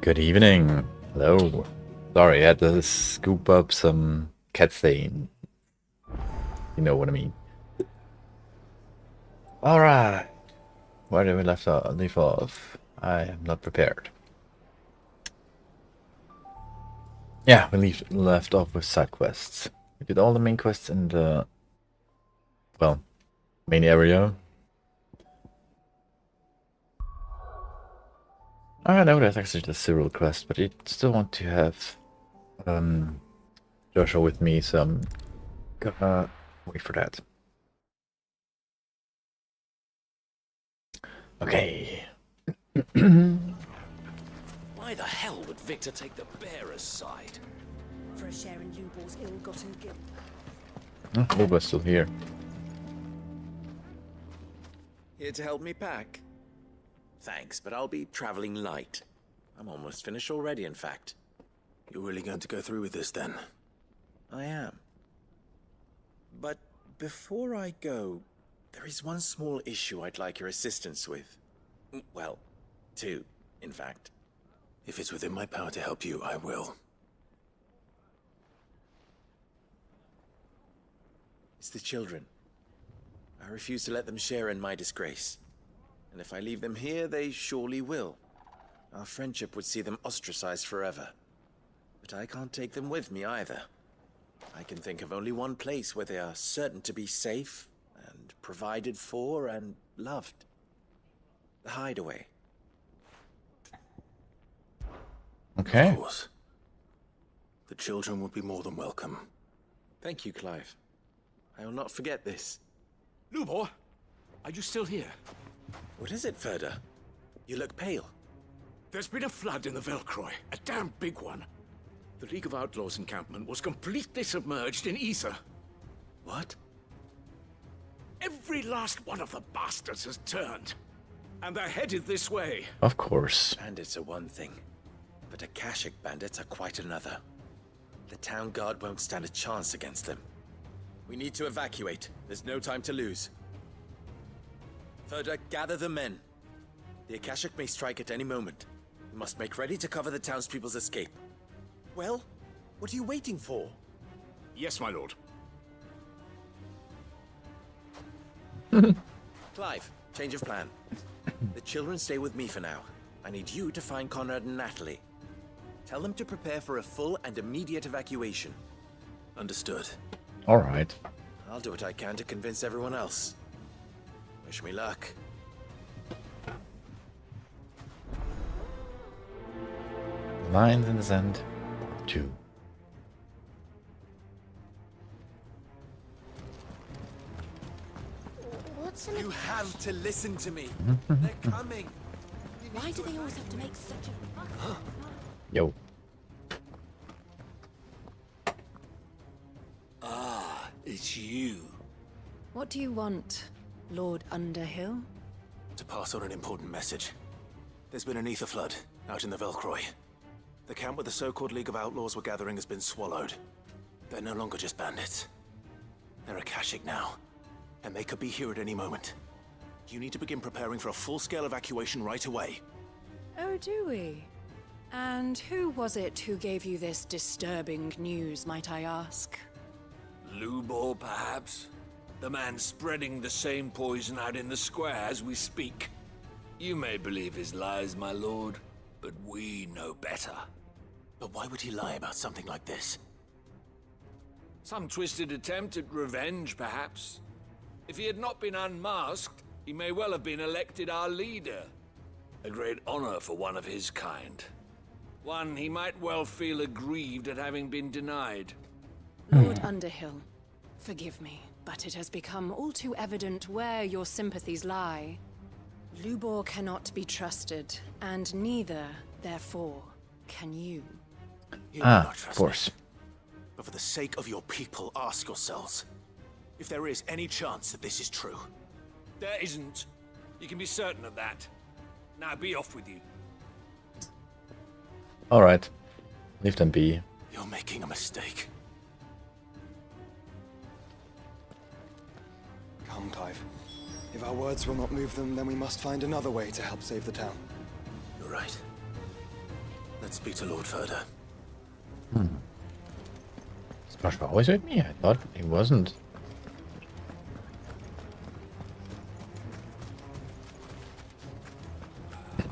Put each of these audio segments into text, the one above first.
Good evening. Hello. Sorry, I had to scoop up some cat stain. You know what I mean. Alright. Where did we leave off? I am not prepared. Yeah, we left off with side quests. We did all the main quests in the, well, main area. I know that's actually the Cyril quest, but I still want to have Joshua with me, so I'm gonna wait for that. Okay. Why the hell would Victor take the bearer's side? For a share in Lubor's ill-gotten guilt. Oh, Luba's still here. Here to help me pack? Thanks, but I'll be traveling light. I'm almost finished already, in fact. You're really going to go through with this, then? I am. But before I go, there is one small issue I'd like your assistance with. Well, two, in fact. If it's within my power to help you, I will. It's the children. I refuse to let them share in my disgrace. And if I leave them here, they surely will. Our friendship would see them ostracized forever. But I can't take them with me either. I can think of only one place where they are certain to be safe, and provided for, and loved. The Hideaway. Okay. Of course. The children would be more than welcome. Thank you, Clive. I will not forget this. Lubor, are you still here? What is it, Ferda? You look pale. There's been a flood in the Velcroy, a damn big one. The League of Outlaws encampment was completely submerged in ether. What? Every last one of the bastards has turned. And they're headed this way. Of course. Bandits are one thing, but Akashic bandits are quite another. The town guard won't stand a chance against them. We need to evacuate. There's no time to lose. Ferda, gather the men. The Akashic may strike at any moment. We must make ready to cover the townspeople's escape. Well, what are you waiting for? Yes, my lord. Clive, change of plan. The children stay with me for now. I need you to find Conrad and Natalie. Tell them to prepare for a full and immediate evacuation. Understood. Alright. I'll do what I can to convince everyone else. Wish me luck. Lines in the sand. 2. What's an You have to listen to me. They're coming. Why do they always have to make such a... Yo. It's you. What do you want, Lord Underhill? To pass on an important message. There's been an ether flood out in the Velcroy. The camp where the so-called League of Outlaws were gathering has been swallowed. They're no longer just bandits. They're Akashic now, and they could be here at any moment. You need to begin preparing for a full-scale evacuation right away. Oh, do we? And who was it who gave you this disturbing news, might I ask? Lubor, perhaps? The man spreading the same poison out in the square as we speak. You may believe his lies, my lord, but we know better. But why would he lie about something like this? Some twisted attempt at revenge, perhaps. If he had not been unmasked, he may well have been elected our leader. A great honor for one of his kind. One he might well feel aggrieved at having been denied. Lord Underhill, forgive me, but it has become all too evident where your sympathies lie. Lubor cannot be trusted, and neither, therefore, can you. You may not Of trust course. me, but for the sake of your people, ask yourselves if there is any chance that this is true. There isn't. You can be certain of that. Now be off with you. Alright. Leave them be. You're making a mistake. Come, Clive. If our words will not move them, then we must find another way to help save the town. You're right. Let's speak to Lord Further. Is Joshua always with me? I thought he wasn't.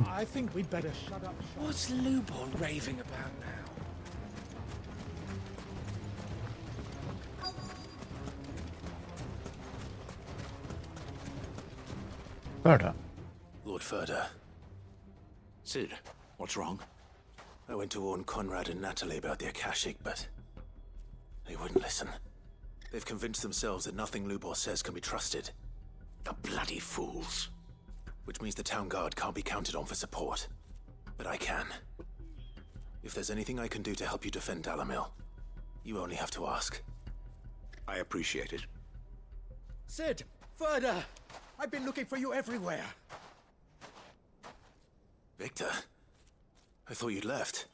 I think we'd better shut up. What's Lubor raving about now? Further. Lord Further, Sid, what's wrong? I went to warn Conrad and Natalie about the Akashic, but they wouldn't listen. They've convinced themselves that nothing Lubor says can be trusted. The bloody fools. Which means the town guard can't be counted on for support. But I can. If there's anything I can do to help you defend Dalamil, you only have to ask. I appreciate it. Sid, further! I've been looking for you everywhere. Victor, I thought you'd left.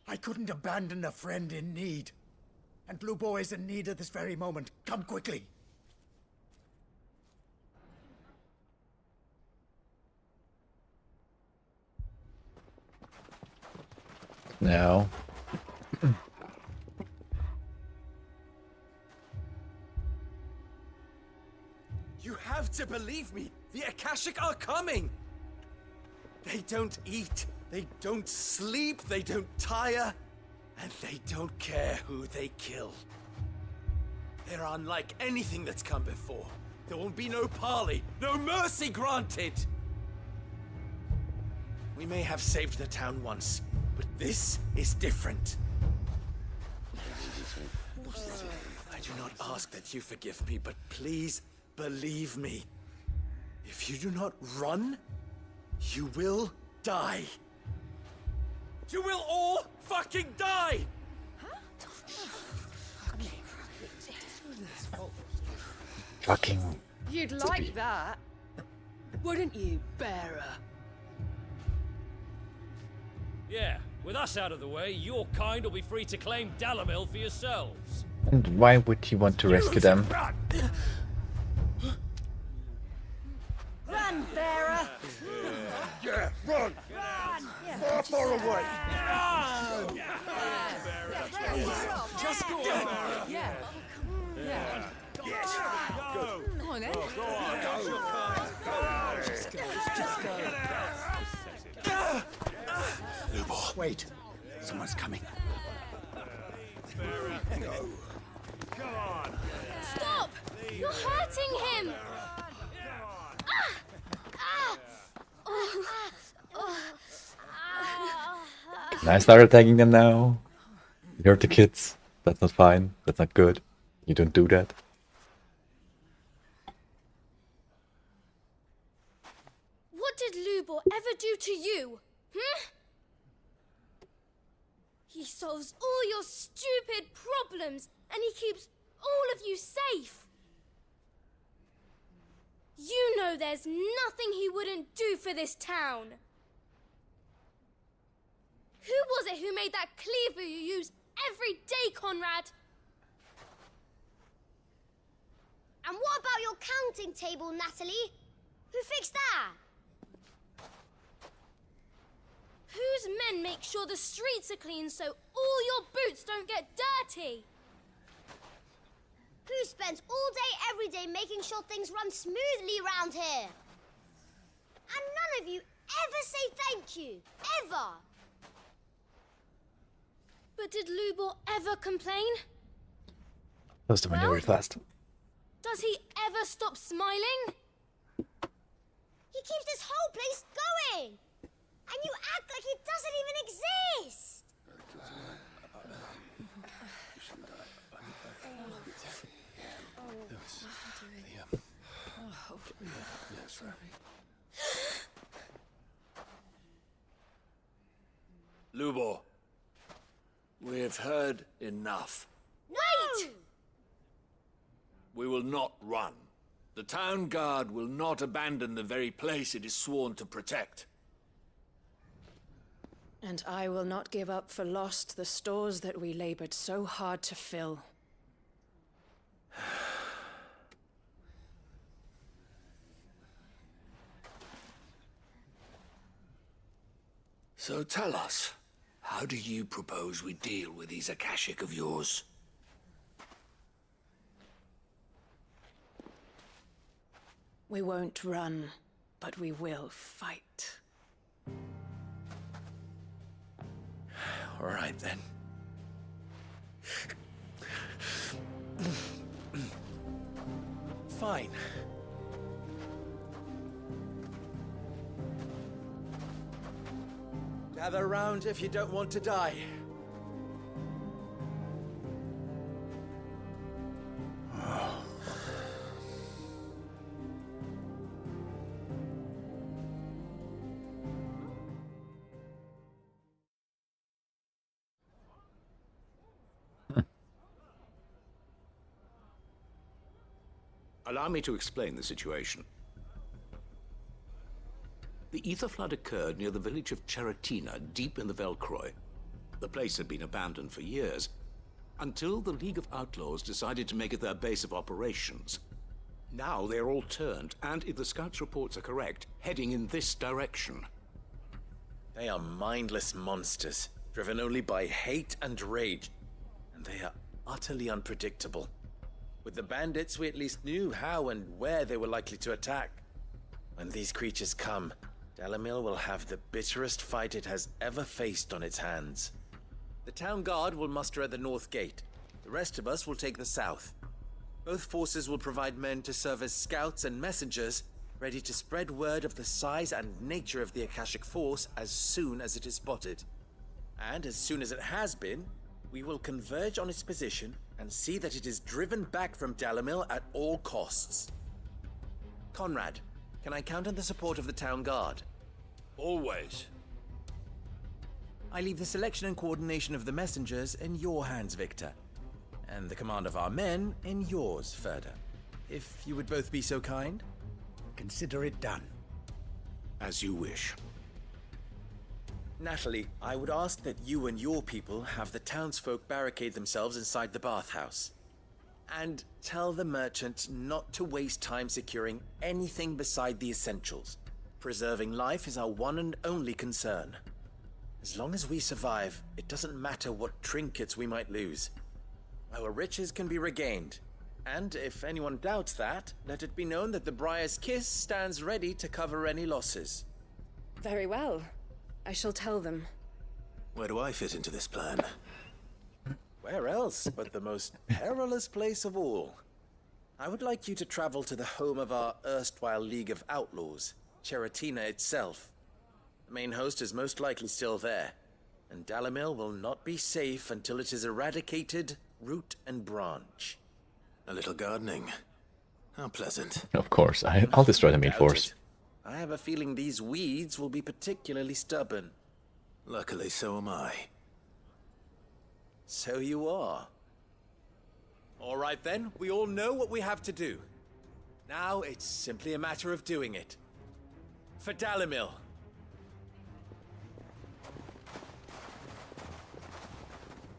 I couldn't abandon a friend in need. And Blue Boy is in need at this very moment. Come quickly. Now. You have to believe me. The Akashic are coming. They don't eat. They don't sleep. They don't tire. And they don't care who they kill. They're unlike anything that's come before. There won't be no parley, no mercy granted. We may have saved the town once, but this is different. I do not ask that you forgive me, but please believe me. If you do not run, you will die. You will all fucking die! Fucking. You'd like that, wouldn't you, bearer? Yeah, with us out of the way, your kind will be free to claim Dalamil for yourselves. And why would you want to rescue them? Run, bearer! Yeah, run! Far, far away! Just go on. Yeah. Yeah. Go! Come on, then. Lubor. Wait, someone's coming. Stop! You're hurting him! Can I start attacking them now? You hurt the kids. That's not fine. That's not good. You don't do that. What did Lubor ever do to you? He solves all your stupid problems, and he keeps all of you safe. You know there's nothing he wouldn't do for this town. Who was it who made that cleaver you use every day, Conrad? And what about your counting table, Natalie? Who fixed that? Whose men make sure the streets are clean so all your boots don't get dirty? Who spends all day, every day making sure things run smoothly round here? And none of you ever say thank you. Ever. But did Lubor ever complain? Close the window real fast. Does he ever stop smiling? He keeps this whole place going. And you act like it doesn't even exist. Lubor, we've heard enough. Wait! We will not run. The town guard will not abandon the very place it is sworn to protect. And I will not give up for lost the stores that we labored so hard to fill. So tell us, How do you propose we deal with these Akashic of yours? We won't run, but we will fight. All right, then. Fine. Gather round if you don't want to die. Allow me to explain the situation. The ether flood occurred near the village of Cheratina, deep in the Velcroy. The place had been abandoned for years, until the League of Outlaws decided to make it their base of operations. Now they're all turned, and if the scouts' reports are correct, heading in this direction. They are mindless monsters, driven only by hate and rage, and they are utterly unpredictable. With the bandits, we at least knew how and where they were likely to attack. When these creatures come, Dalamil will have the bitterest fight it has ever faced on its hands. The town guard will muster at the north gate. The rest of us will take the south. Both forces will provide men to serve as scouts and messengers, ready to spread word of the size and nature of the Akashic force as soon as it is spotted. And as soon as it has been, we will converge on its position and see that it is driven back from Dalamil at all costs. Conrad, can I count on the support of the town guard? Always. I leave the selection and coordination of the messengers in your hands, Victor. And the command of our men in yours, Ferda. If you would both be so kind. Consider it done. As you wish. Natalie, I would ask that you and your people have the townsfolk barricade themselves inside the bathhouse. And tell the merchant not to waste time securing anything beside the essentials. Preserving life is our one and only concern. As long as we survive, it doesn't matter what trinkets we might lose. Our riches can be regained. And if anyone doubts that, let it be known that the Briar's Kiss stands ready to cover any losses. Very well. I shall tell them. Where do I fit into this plan? Where else but the most perilous place of all? I would like you to travel to the home of our erstwhile League of Outlaws, Cheratina itself. The main host is most likely still there, and Dalamil will not be safe until it is eradicated, root and branch. A little gardening. How pleasant. Of course, I'll destroy the main Doubt force. it. I have a feeling these weeds will be particularly stubborn. Luckily, so am I. So you are. All right then, we all know what we have to do. Now it's simply a matter of doing it. For Dalamil.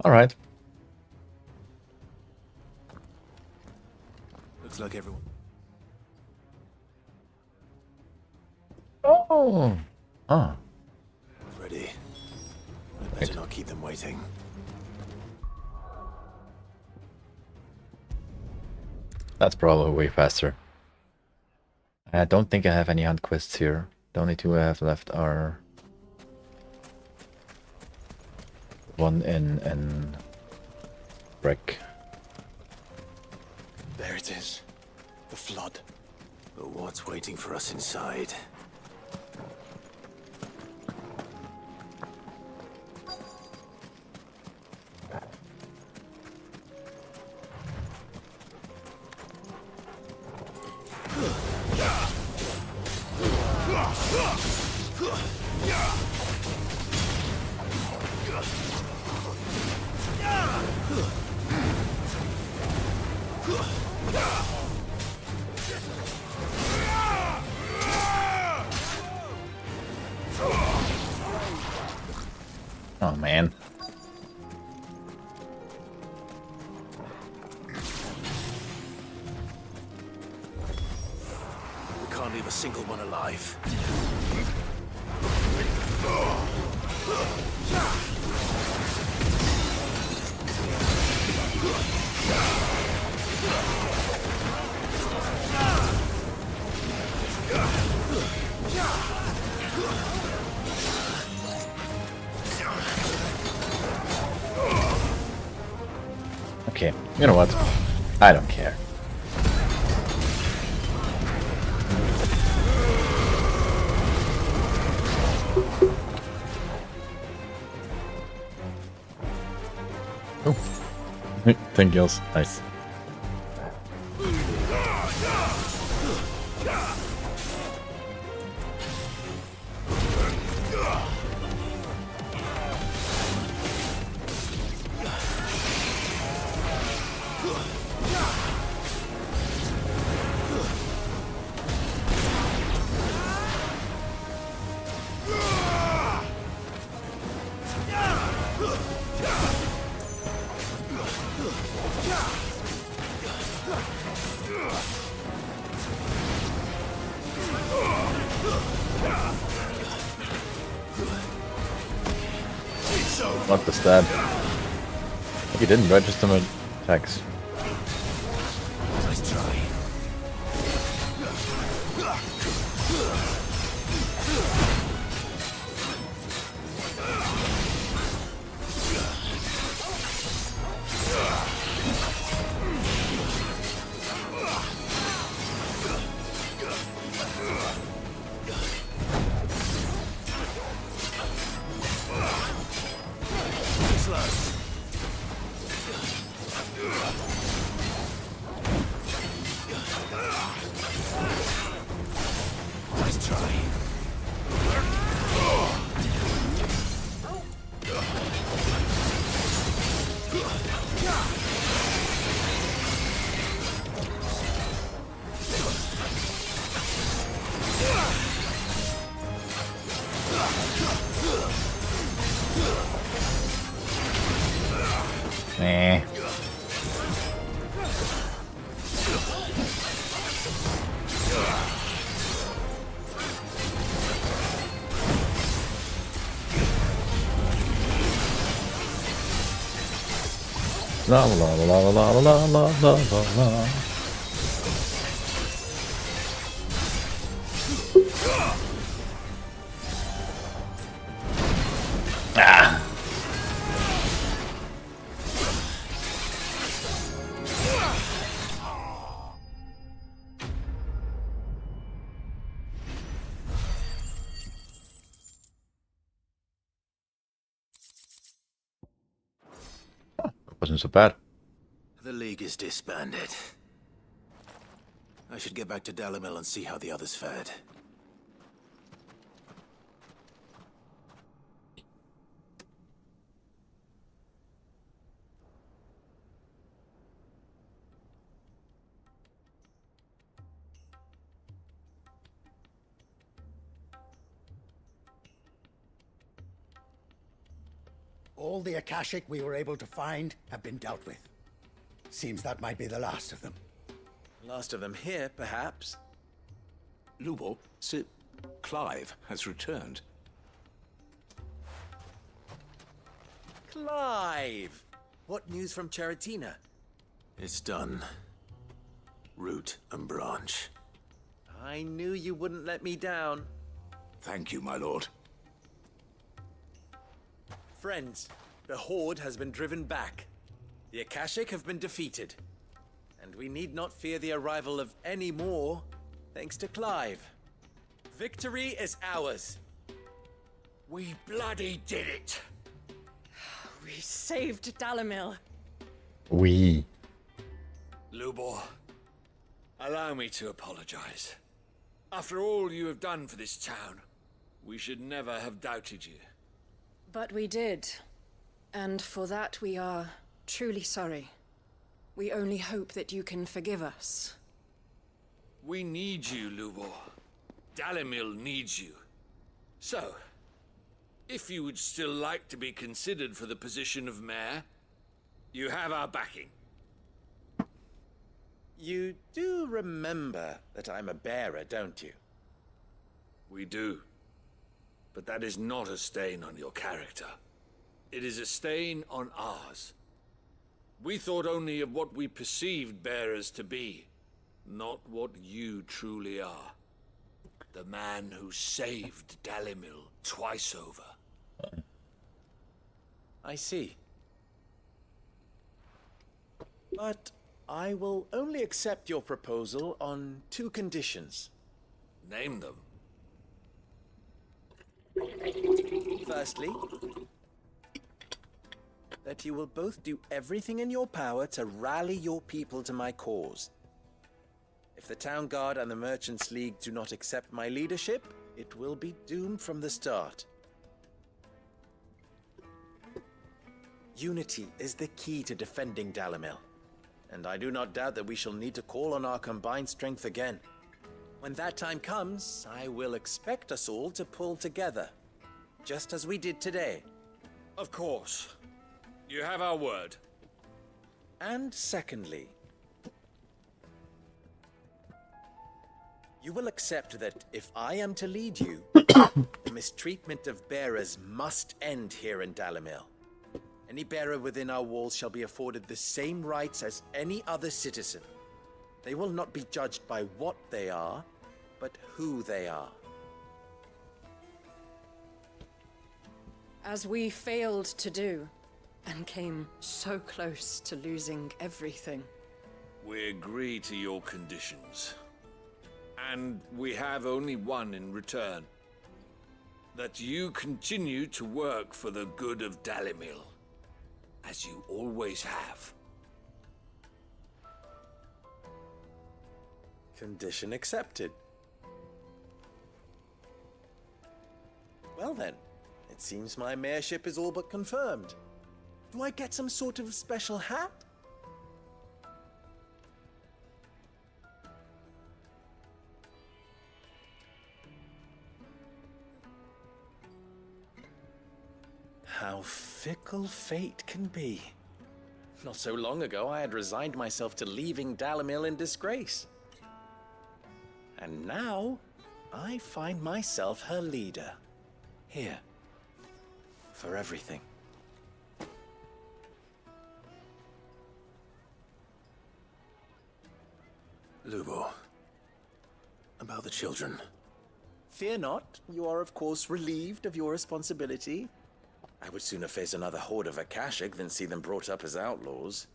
All right. Looks like everyone. Oh. Ah. Ready. I better not keep them waiting. That's probably way faster. I don't think I have any hunt quests here. The only two I have left are one in Breck. There it is. The flood. But what's waiting for us inside? Oh man. We can't leave a single one alive. Okay, you know what? I don't care. Oh. 10 kills. Nice. What was that? He didn't register my attacks. Nice try. Nice try. Eh. La la la la la la la la la la. Ah. Wasn't so bad. The League is disbanded. I should get back to Dalimil and see how the others fared. All the Akashic we were able to find have been dealt with. Seems that might be the last of them. Last of them here, perhaps. Lubor, Sir Clive has returned. Clive! What news from Charatina? It's done. Root and branch. I knew you wouldn't let me down. Thank you, my lord. Friends, the Horde has been driven back. The Akashic have been defeated. And we need not fear the arrival of any more, thanks to Clive. Victory is ours. We bloody did it! We saved Dalimil. We. Lubor, allow me to apologize. After all you have done for this town, we should never have doubted you. But we did. And for that we are truly sorry. We only hope that you can forgive us. We need you, Lubor. Dalimil needs you. So, if you would still like to be considered for the position of mayor, you have our backing. You do remember that I'm a bearer, don't you? We do. But that is not a stain on your character. It is a stain on ours. We thought only of what we perceived bearers to be, not what you truly are. The man who saved Dalimil twice over. I see. But I will only accept your proposal on 2 conditions. Name them. Firstly, that you will both do everything in your power to rally your people to my cause. If the Town Guard and the Merchants League do not accept my leadership, it will be doomed from the start. Unity is the key to defending Dalimil, and I do not doubt that we shall need to call on our combined strength again. When that time comes, I will expect us all to pull together, just as we did today. Of course. You have our word. And secondly, you will accept that if I am to lead you, the mistreatment of bearers must end here in Dalimil. Any bearer within our walls shall be afforded the same rights as any other citizen. They will not be judged by what they are, but who they are. As we failed to do, and came so close to losing everything. We agree to your conditions. And we have only one in return. That you continue to work for the good of Dalimil, as you always have. Condition accepted. Well then, it seems my mayorship is all but confirmed. Do I get some sort of special hat? How fickle fate can be. Not so long ago, I had resigned myself to leaving Dalimil in disgrace. And now, I find myself her leader. Here. For everything. Lubo, about the children. Fear not, you are of course relieved of your responsibility. I would sooner face another horde of Akashic than see them brought up as outlaws.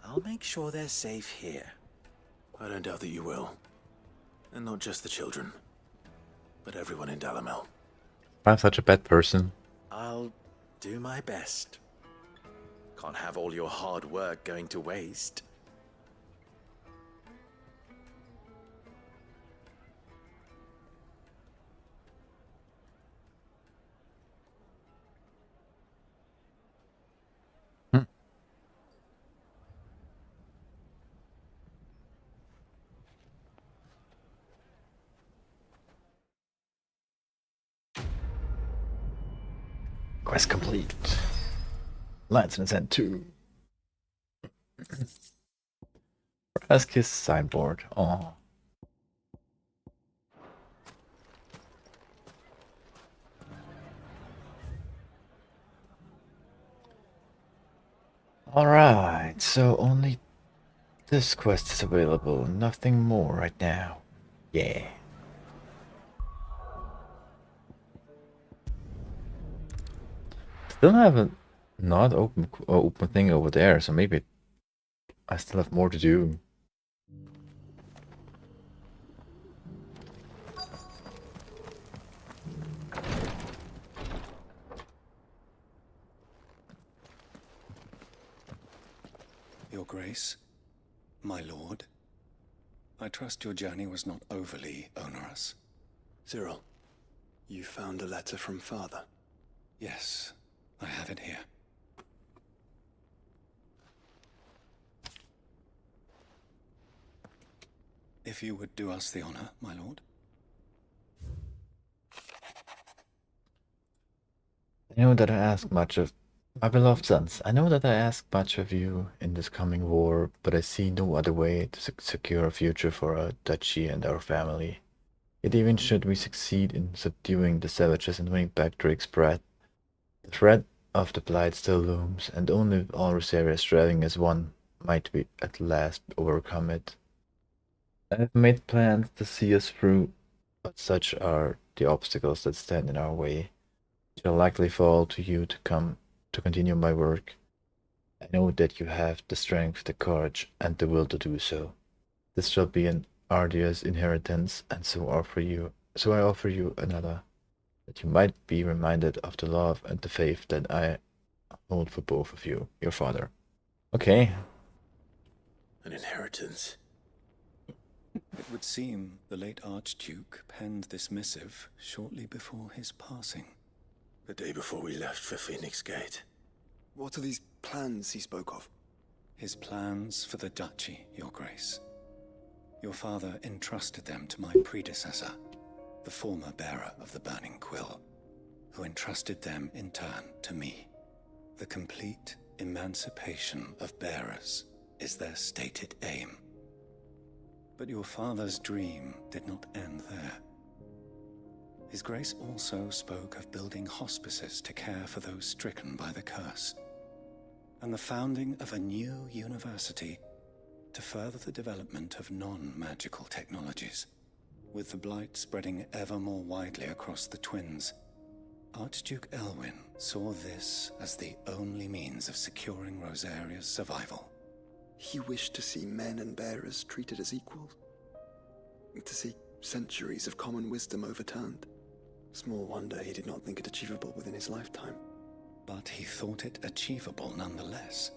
I'll make sure they're safe here. I don't doubt that you will. And not just the children, but everyone in Dalimil. I'm such a bad person. I'll do my best. Can't have all your hard work going to waste. Quest complete. Lights in the Sand 2. Ask his sideboard. Oh. Alright, so only this quest is available, nothing more right now. Yeah. Still have a not open thing over there, so maybe I still have more to do. Your Grace, my lord, I trust your journey was not overly onerous. Cyril, You found a letter from Father? Yes, I have it here. If you would do us the honor, my lord. I know that I ask much of my beloved sons. I know that I ask much of you in this coming war, but I see no other way to secure a future for our duchy and our family. Yet even should we succeed in subduing the savages and winning back Drake's breath, the threat of the Blight still looms, and only if all Rosaria striving as one might we at last overcome it. I have made plans to see us through, but such are the obstacles that stand in our way. It shall likely fall to you to continue my work. I know that you have the strength, the courage, and the will to do so. This shall be an arduous inheritance, and so I offer you another, that you might be reminded of the love and the faith that I hold for both of you, your father. Okay. An inheritance. It would seem the late Archduke penned this missive shortly before his passing. The day before we left for Phoenix Gate. What are these plans he spoke of? His plans for the duchy, Your Grace. Your father entrusted them to my predecessor, the former bearer of the Burning Quill, who entrusted them in turn to me. The complete emancipation of bearers is their stated aim. But your father's dream did not end there. His Grace also spoke of building hospices to care for those stricken by the curse, and the founding of a new university to further the development of non-magical technologies. With the blight spreading ever more widely across the twins, Archduke Elwyn saw this as the only means of securing Rosaria's survival. He wished to see men and bearers treated as equals. To see centuries of common wisdom overturned. Small wonder he did not think it achievable within his lifetime. But he thought it achievable nonetheless.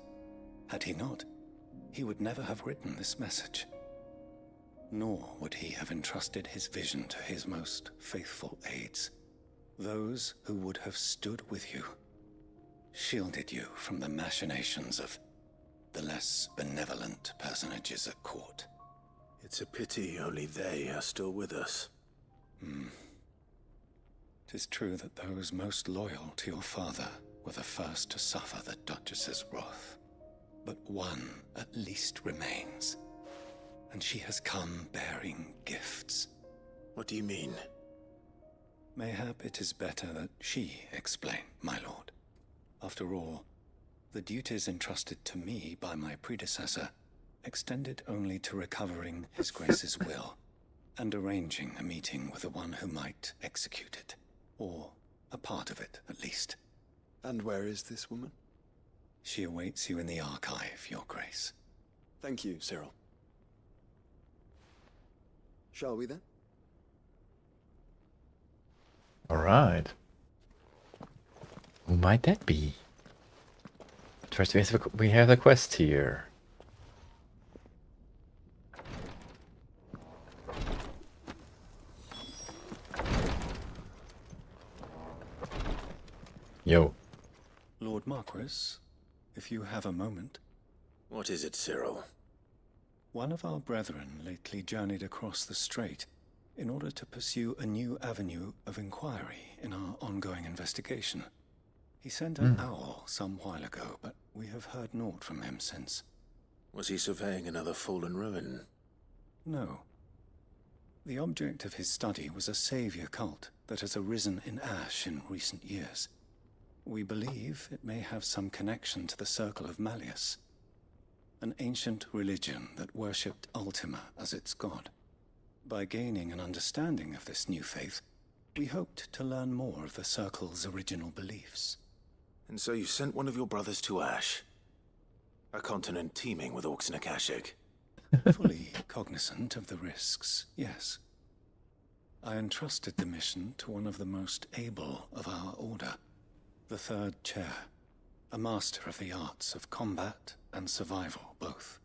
Had he not, he would never have written this message. Nor would he have entrusted his vision to his most faithful aides, those who would have stood with you, shielded you from the machinations of the less benevolent personages at court. It's a pity only they are still with us. 'Tis true that those most loyal to your father were the first to suffer the Duchess's wrath. But one at least remains, and she has come bearing gifts. What do you mean? Mayhap it is better that she explain, my lord. After all, the duties entrusted to me by my predecessor extended only to recovering His Grace's will and arranging a meeting with the one who might execute it, or a part of it at least. And where is this woman? She awaits you in the archive, Your Grace. Thank you, Cyril. Shall we then? Alright. Who might that be? First we have the quest here. Yo. Lord Marquis, if you have a moment. What is it, Cyril? One of our brethren lately journeyed across the strait in order to pursue a new avenue of inquiry in our ongoing investigation. He sent an owl some while ago, but we have heard naught from him since. Was he surveying another fallen ruin? No. The object of his study was a savior cult that has arisen in Ash in recent years. We believe it may have some connection to the Circle of Malleus, an ancient religion that worshipped Ultima as its god. By gaining an understanding of this new faith, we hoped to learn more of the Circle's original beliefs. And so you sent one of your brothers to Ash? A continent teeming with orcs and Akashic? Fully cognizant of the risks, yes. I entrusted the mission to one of the most able of our order, the Third Chair, a master of the arts of combat and survival both.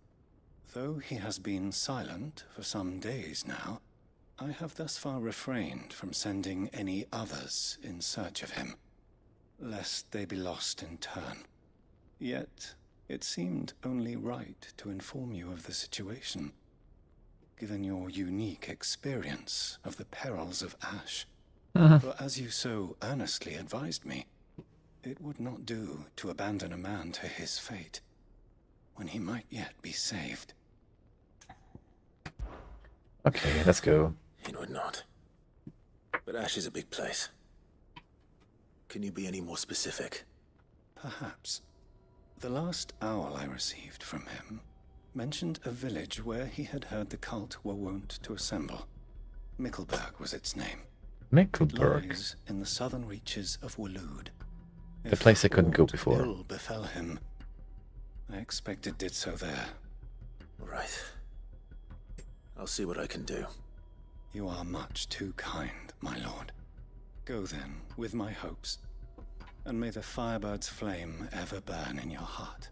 Though he has been silent for some days now, I have thus far refrained from sending any others in search of him, lest they be lost in turn. Yet, it seemed only right to inform you of the situation, given your unique experience of the perils of Ash. For as you so earnestly advised me, it would not do to abandon a man to his fate, when he might yet be saved. Okay, let's go. It would not. But Ash is a big place. Can you be any more specific? Perhaps. The last owl I received from him mentioned a village where he had heard the cult were wont to assemble. Mickleburg was its name. Mickleburg. It lies in the southern reaches of Waloed. The place I couldn't go before. Ill befell him, I expect it did so there. Right. I'll see what I can do. You are much too kind, my lord. Go then, with my hopes, and may the Firebird's flame ever burn in your heart.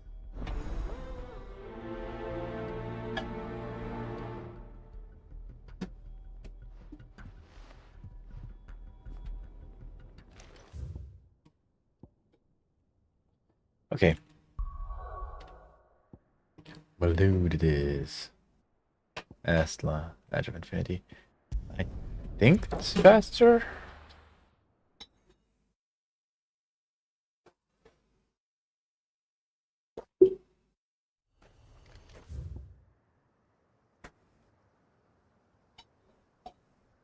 Okay. We'll do this. Astla, Edge of Infinity. I think it's faster.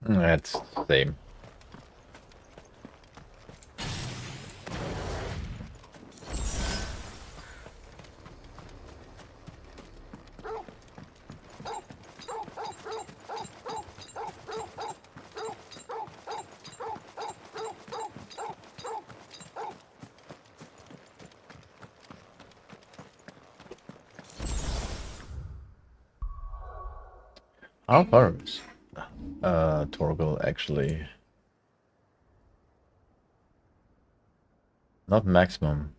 That's the same. How far is Torgal actually? Not maximum.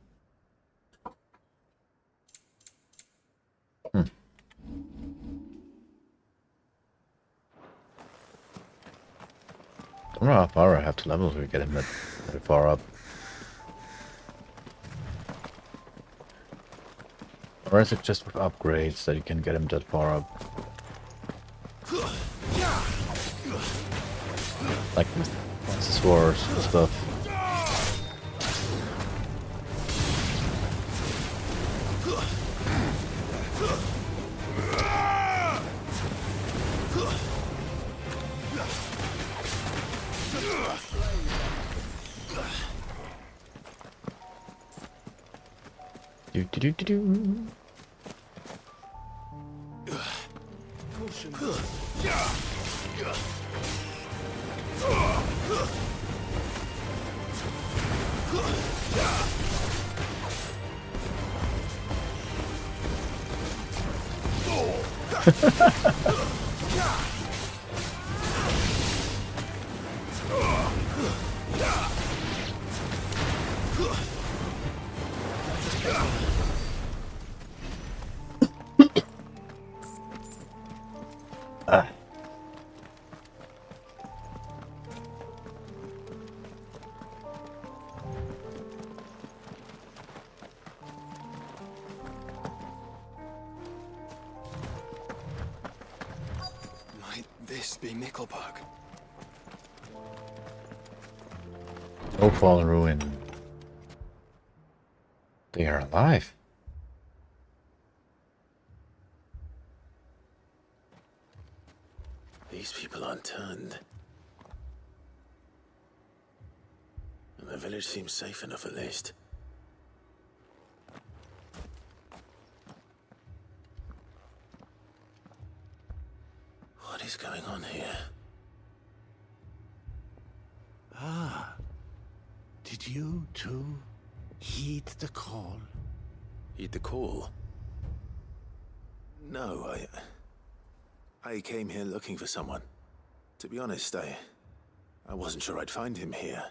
I don't know how far I have to level to get him that far up. Or is it just with upgrades that you can get him that far up? Like with swords and stuff. Do do do do do. Might this be Nickelberg? No fallen ruin. They are alive. These people aren't turned. And the village seems safe enough at least. What is going on here? Ah, did you too heed the call? Heed the call? No, I came here looking for someone. To be honest, I wasn't sure I'd find him here.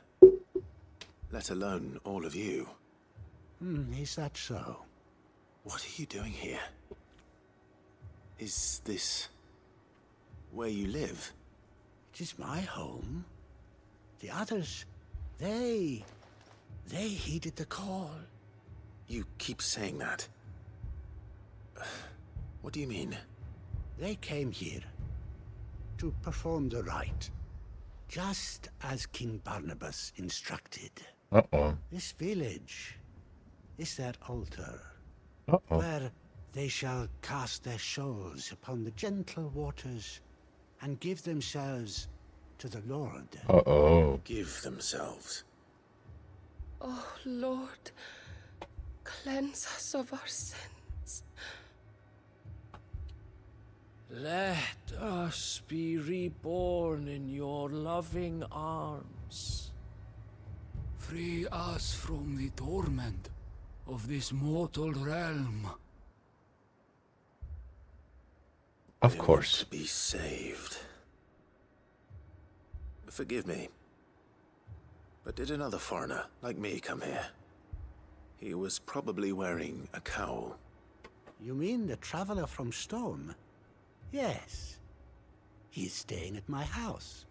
Let alone all of you. Is that so? What are you doing here? Is this where you live? It is my home. The others, they heeded the call. You keep saying that. What do you mean? They came here to perform the rite, just as King Barnabas instructed. Uh-oh. This village is their altar, Uh-oh. where they shall cast their souls upon the gentle waters and give themselves to the Lord. Uh-oh. Give themselves. Oh, Lord, cleanse us of our sins. Let us be reborn in your loving arms. Free us from the torment of this mortal realm. Of They course. want to be saved. Forgive me. But did another foreigner, like me, come here? He was probably wearing a cowl. You mean the traveler from Stone? Yes. He's staying at my house,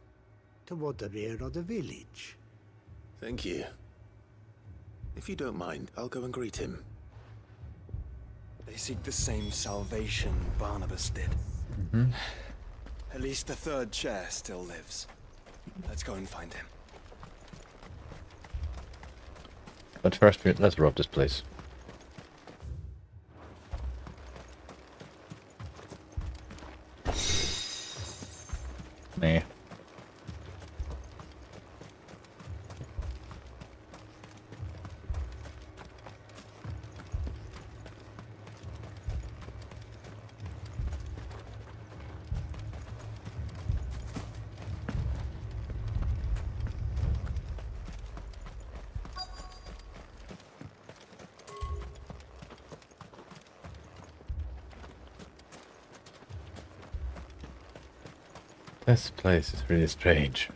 toward the rear of the village. Thank you. If you don't mind, I'll go and greet him. They seek the same salvation Barnabas did. At least the third chair still lives. Let's go and find him. But first, let's rob this place. Nah. This place is really strange.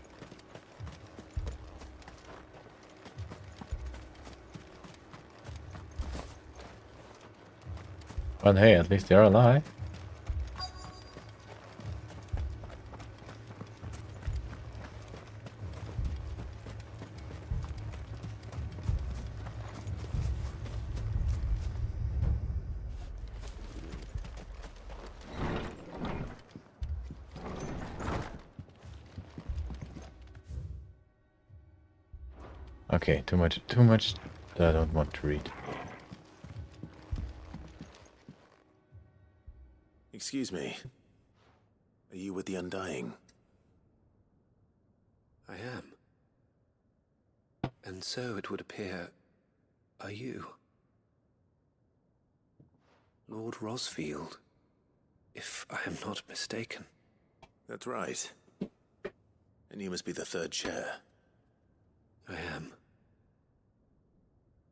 But hey, at least they are alive. Okay, too much that I don't want to read. Excuse me. Are you with the Undying? I am. And so it would appear, are you? Lord Rosfield, if I am not mistaken. That's right. And you must be the third chair. I am.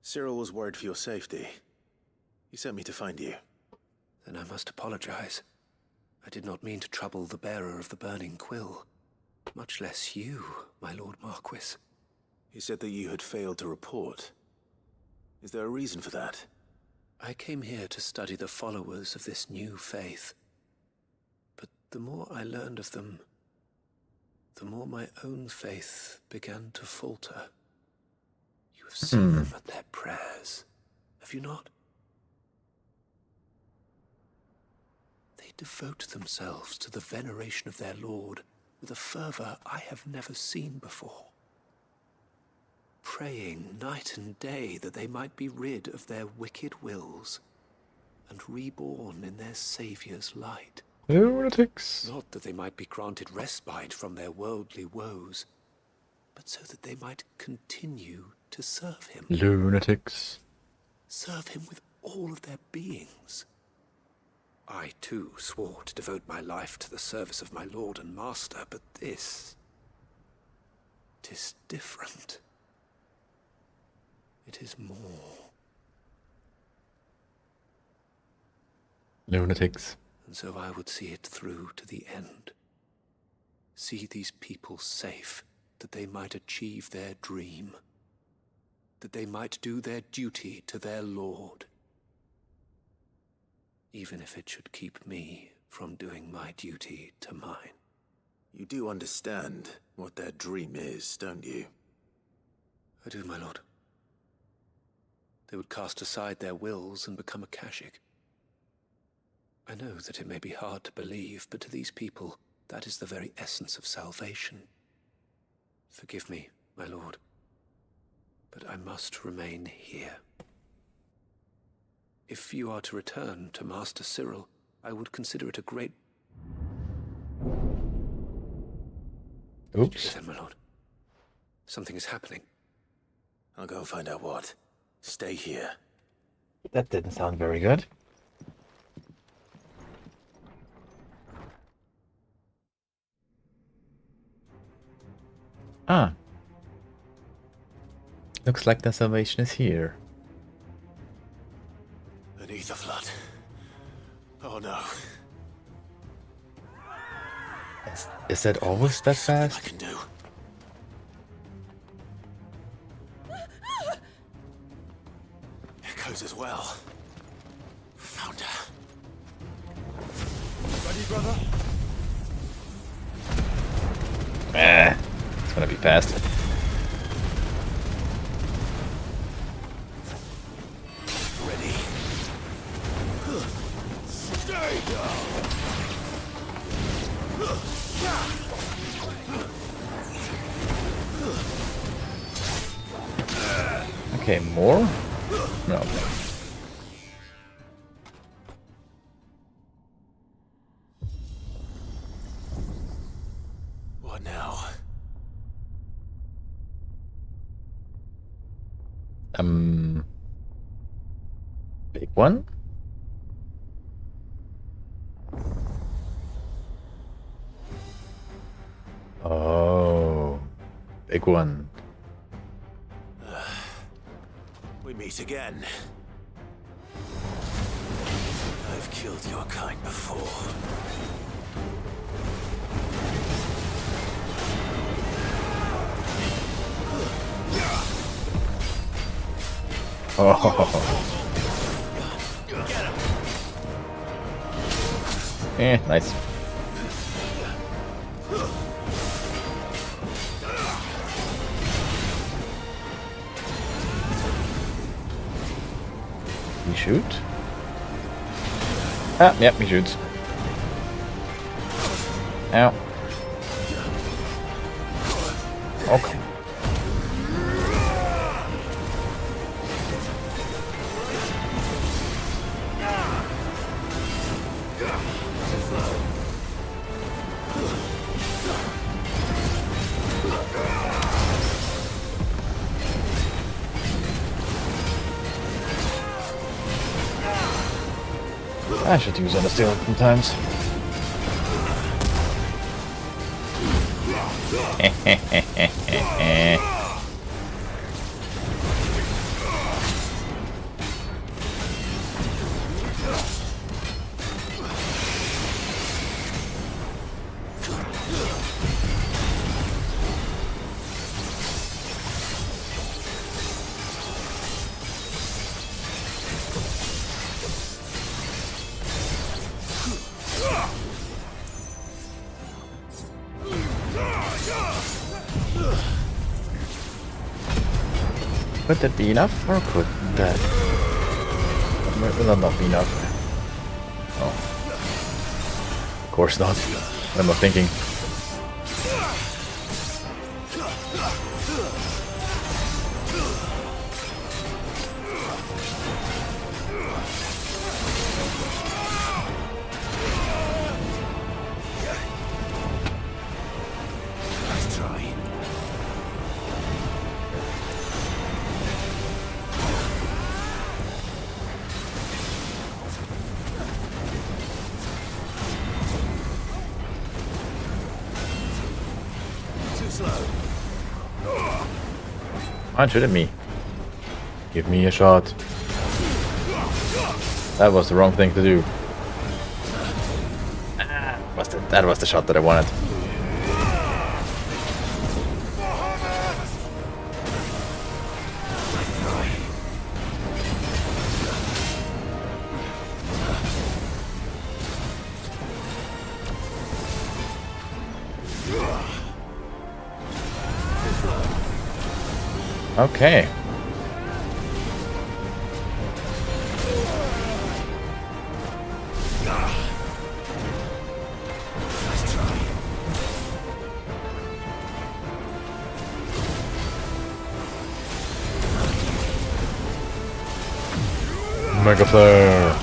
Cyril was worried for your safety. He sent me to find you. Then I must apologize. I did not mean to trouble the bearer of the burning quill. Much less you, my Lord Marquis. He said that you had failed to report. Is there a reason for that? I came here to study the followers of this new faith. But the more I learned of them, the more my own faith began to falter. You have seen them at their prayers, have you not? They devote themselves to the veneration of their Lord with a fervor I have never seen before. Praying night and day that they might be rid of their wicked wills and reborn in their Saviour's light. Lunatics. Not that they might be granted respite from their worldly woes, but so that they might continue to serve him. Lunatics. Serve him with all of their beings. I, too, swore to devote my life to the service of my Lord and Master, but this... 'tis different. It is more. Lunatics. And so I would see it through to the end. See these people safe, that they might achieve their dream. That they might do their duty to their Lord. Even if it should keep me from doing my duty to mine. You do understand what their dream is, don't you? I do, my lord. They would cast aside their wills and become a Kashik. I know that it may be hard to believe, but to these people, that is the very essence of salvation. Forgive me, my lord, but I must remain here. If you are to return to Master Cyril, I would consider it a great... Oops. Then, my lord, something is happening. I'll go and find out what. Stay here. That didn't sound very good. Ah. Looks like the salvation is here. Beneath the flood. Oh no. Is that always that fast? I can do. It goes as well. Found her. Ready, brother? It's gonna be fast. Ready. Stay down. Okay, more? No. What now? Big one? Oh, big one. We meet again. I've killed your kind before. Oh. Nice. He shoot? Ah, yep, he shoots. Ow. Okay. I should use Understeel sometimes. Could that be enough, or could that... Will that not be enough? Oh. Of course not. What am I thinking? Let's try. Too slow. Why shoot at me? Give me a shot. That was the wrong thing to do. That was the shot that I wanted. Okay. Mega Flare.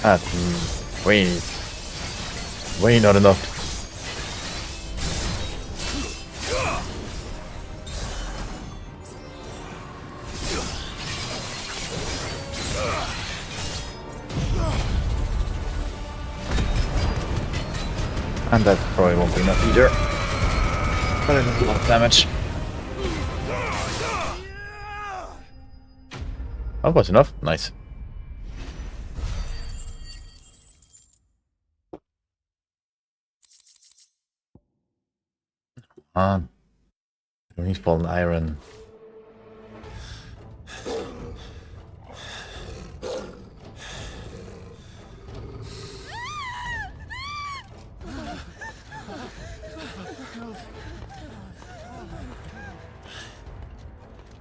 That's way not enough. And that probably won't be enough either. But it does a lot of damage. Oh, was enough. Nice. We need fallen iron.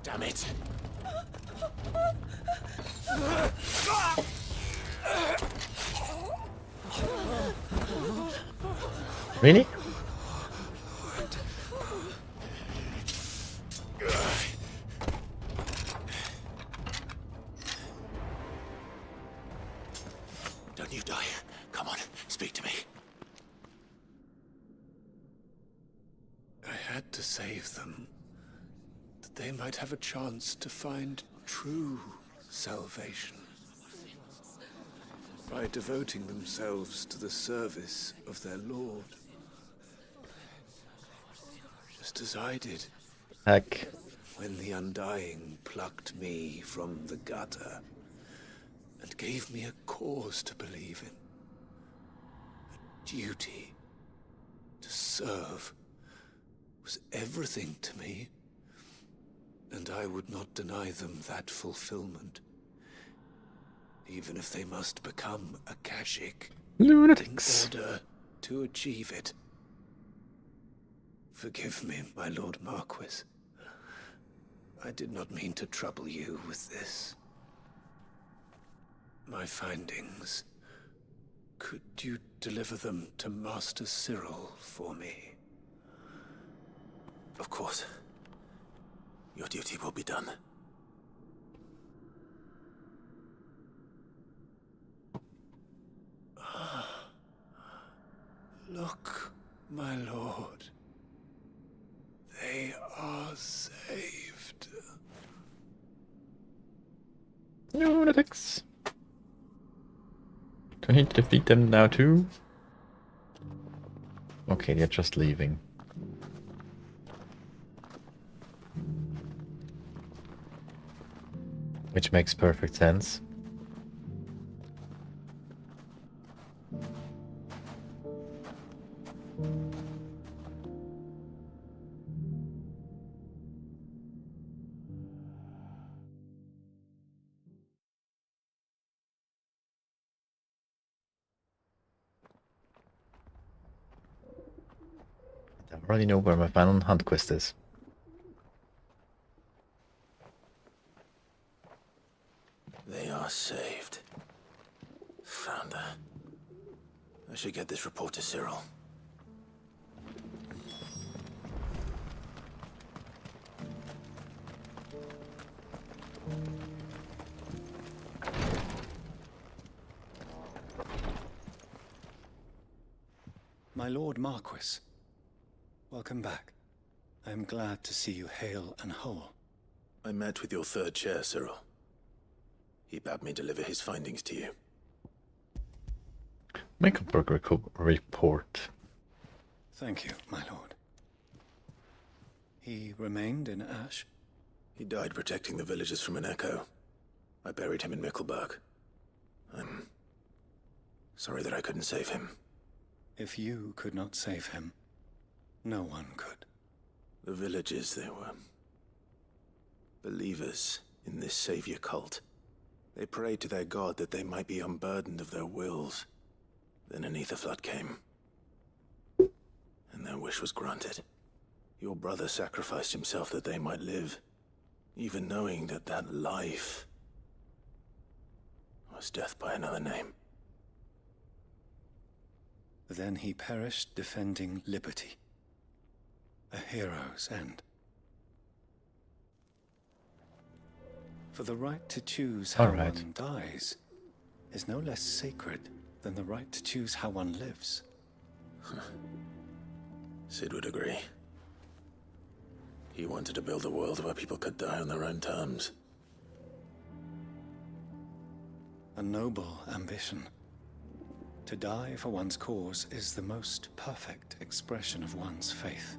Damn it! Really? Don't you die. Come on, speak to me. I had to save them, that they might have a chance to find true salvation. By devoting themselves to the service of their Lord. Just as I did. Heck. When the Undying plucked me from the gutter and gave me a cause to believe in. A duty to serve was everything to me, and I would not deny them that fulfillment, even if they must become a Kashik Lunatics. in order to achieve it. Forgive me, my Lord Marquis. I did not mean to trouble you with this. My findings. Could you deliver them to Master Cyril for me? Of course. Your duty will be done. Look, my lord. They are saved. Lunatics. Do I need to defeat them now too? Okay, they're just leaving. Which makes perfect sense. I already know where my final hunt quest is. They are saved. Founder. I should get this report to Cyril. My Lord Marquis, welcome back. I am glad to see you hale and whole. I met with your third chair, Cyril. He bade me deliver his findings to you. Make a book report. Thank you, my lord. He remained in Ash? He died protecting the villagers from an echo. I buried him in Mickelberg. I'm sorry that I couldn't save him. If you could not save him, no one could. The villagers, they were believers in this savior cult. They prayed to their god that they might be unburdened of their wills. Then an ether flood came, and their wish was granted. Your brother sacrificed himself that they might live, even knowing that that life was death by another name. Then he perished defending liberty. A hero's end. For the right to choose how one dies is no less sacred than the right to choose how one lives. Sid would agree. He wanted to build a world where people could die on their own terms. A noble ambition. To die for one's cause is the most perfect expression of one's faith.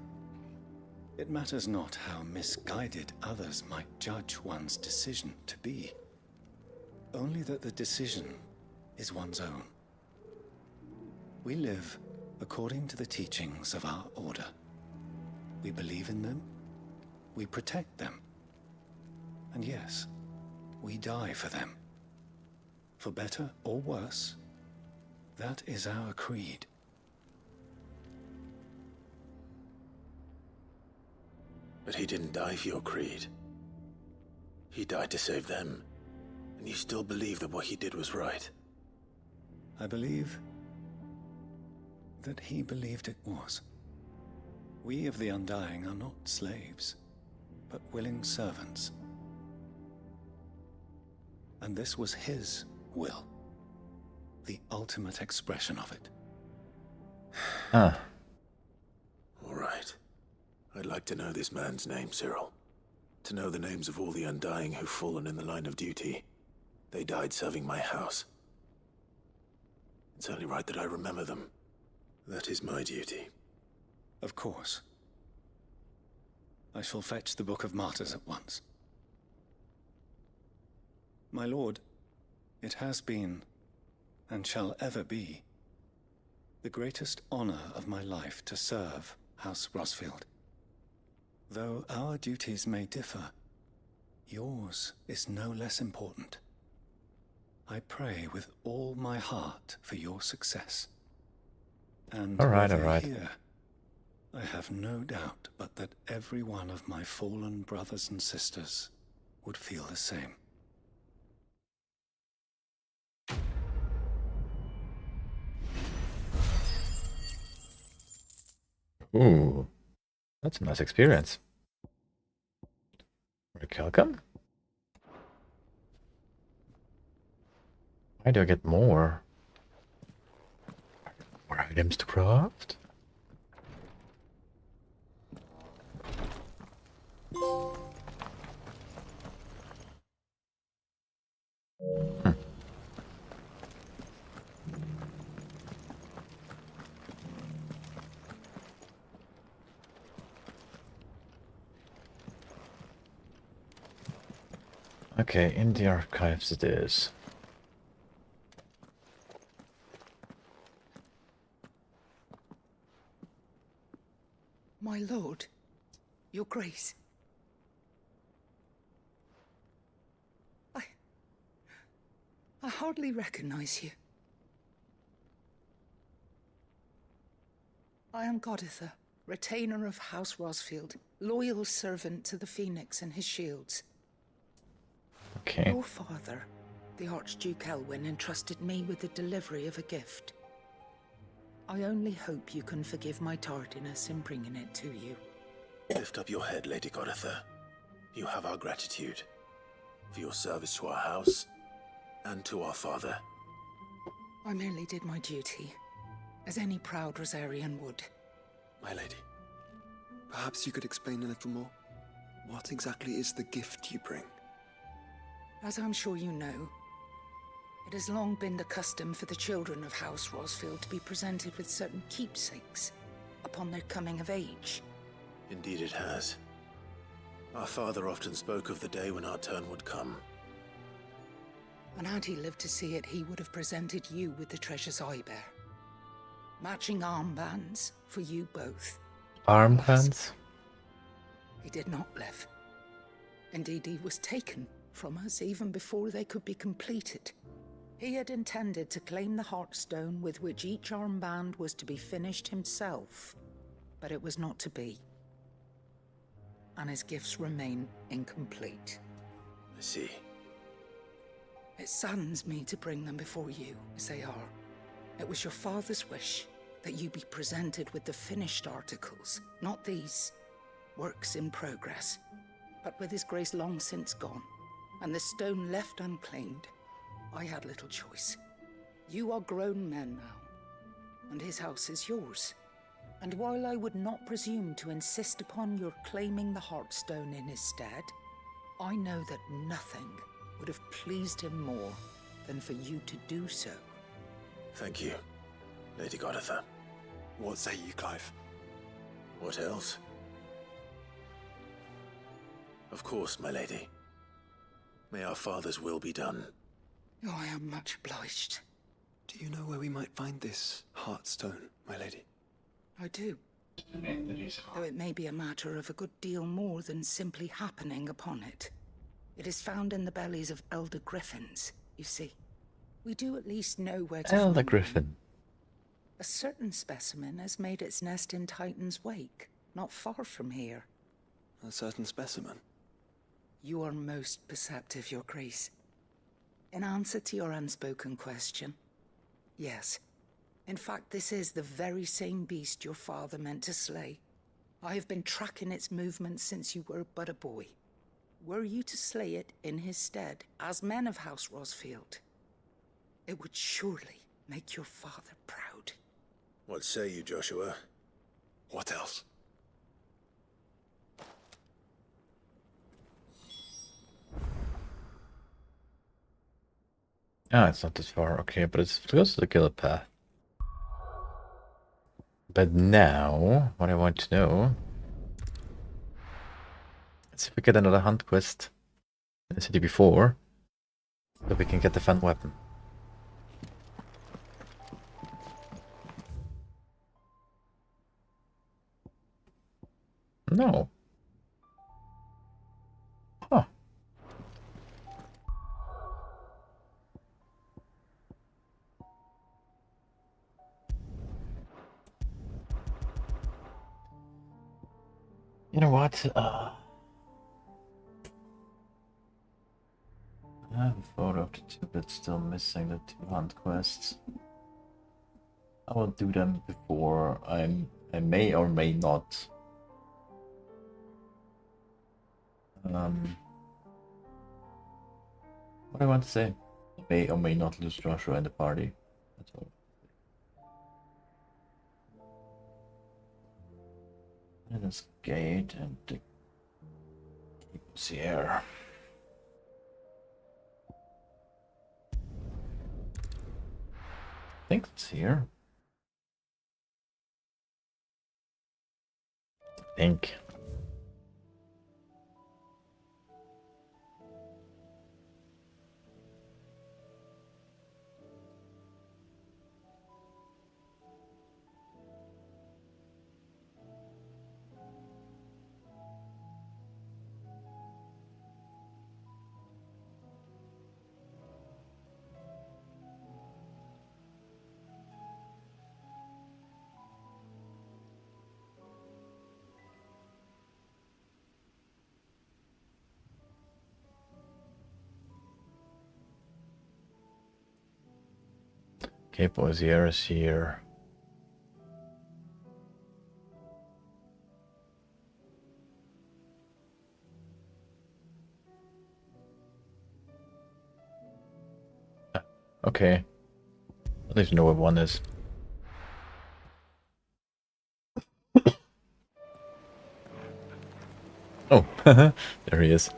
It matters not how misguided others might judge one's decision to be. Only that the decision is one's own. We live according to the teachings of our order. We believe in them, we protect them, and yes, we die for them. For better or worse, that is our creed. But he didn't die for your creed. He died to save them. And you still believe that what he did was right? I believe that he believed it was. We of the Undying are not slaves, but willing servants. And this was his will, the ultimate expression of it. Huh. All right. I'd like to know this man's name, Cyril. To know the names of all the Undying who've fallen in the line of duty. They died serving my house. It's only right that I remember them. That is my duty. Of course. I shall fetch the Book of Martyrs at once. My lord, it has been, and shall ever be, the greatest honor of my life to serve House Rosfield. Though our duties may differ, yours is no less important. I pray with all my heart for your success. And all were they right. here, I have no doubt but that every one of my fallen brothers and sisters would feel the same. Ooh, that's a nice experience. Welcome. Why do I get more? More items to craft? Okay, in the archives it is. My lord, your grace. I hardly recognize you. I am Goditha, retainer of House Rosfield, loyal servant to the Phoenix and his shields. Okay. Your father, the Archduke Elwyn, entrusted me with the delivery of a gift. I only hope you can forgive my tardiness in bringing it to you. Lift up your head, Lady Goditha. You have our gratitude for your service to our house and to our father. I merely did my duty, as any proud Rosarian would. My lady, perhaps you could explain a little more? What exactly is the gift you bring? As I'm sure you know, it has long been the custom for the children of House Rosfield to be presented with certain keepsakes upon their coming of age. Indeed it has. Our father often spoke of the day when our turn would come. And had he lived to see it, he would have presented you with the treasures I bear. Matching armbands for you both. Armbands? He did not live. Indeed, he was taken from us even before they could be completed. He had intended to claim the Heartstone with which each armband was to be finished himself, but it was not to be. And his gifts remain incomplete. I see. It saddens me to bring them before you, as they are. It was your father's wish that you be presented with the finished articles, not these, works in progress. But with his grace long since gone, and the stone left unclaimed, I had little choice. You are grown men now, and his house is yours. And while I would not presume to insist upon your claiming the Heartstone in his stead, I know that nothing would have pleased him more than for you to do so. Thank you, Lady Goditha. What say you, Clive? What else? Of course, my lady. May our father's will be done. Oh, I am much obliged. Do you know where we might find this Heartstone, my lady? I do. Though it may be a matter of a good deal more than simply happening upon it. It is found in the bellies of elder griffins, you see. We do at least know where to Elder find Griffin. them. A certain specimen has made its nest in Titan's Wake, not far from here. A certain specimen? You are most perceptive, Your Grace. In answer to your unspoken question, yes. In fact, this is the very same beast your father meant to slay. I have been tracking its movements since you were but a boy. Were you to slay it in his stead, as men of House Rosfield, it would surely make your father proud. What say you, Joshua? What else? Ah, it's not this far. Okay, but it's close to the killer path. But now, what I want to know... Let's see if we get another hunt quest in the city before, so we can get the fun weapon. No. Huh. You know what? I have a photo of the two that's still missing, the two hunt quests. I will do them before I may or may not. What do I want to say? I may or may not lose Joshua in the party. That's all. And this gate and the keeps here. I think it's here. I think. Cape Ozier is here. Okay. At least know where one is. Oh, there he is.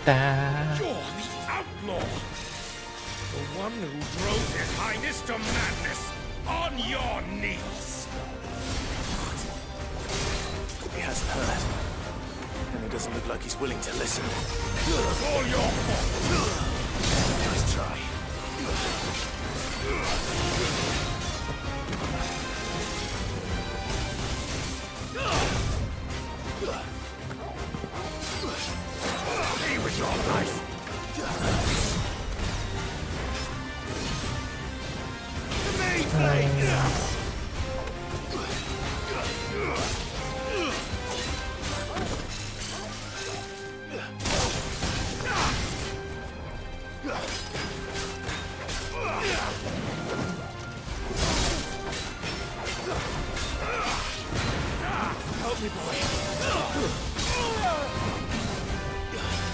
You're the outlaw! The one who drove His Highness to madness! On your knees! He hasn't heard. And it doesn't look like he's willing to listen. All your fault! Nice try. Stay with your life!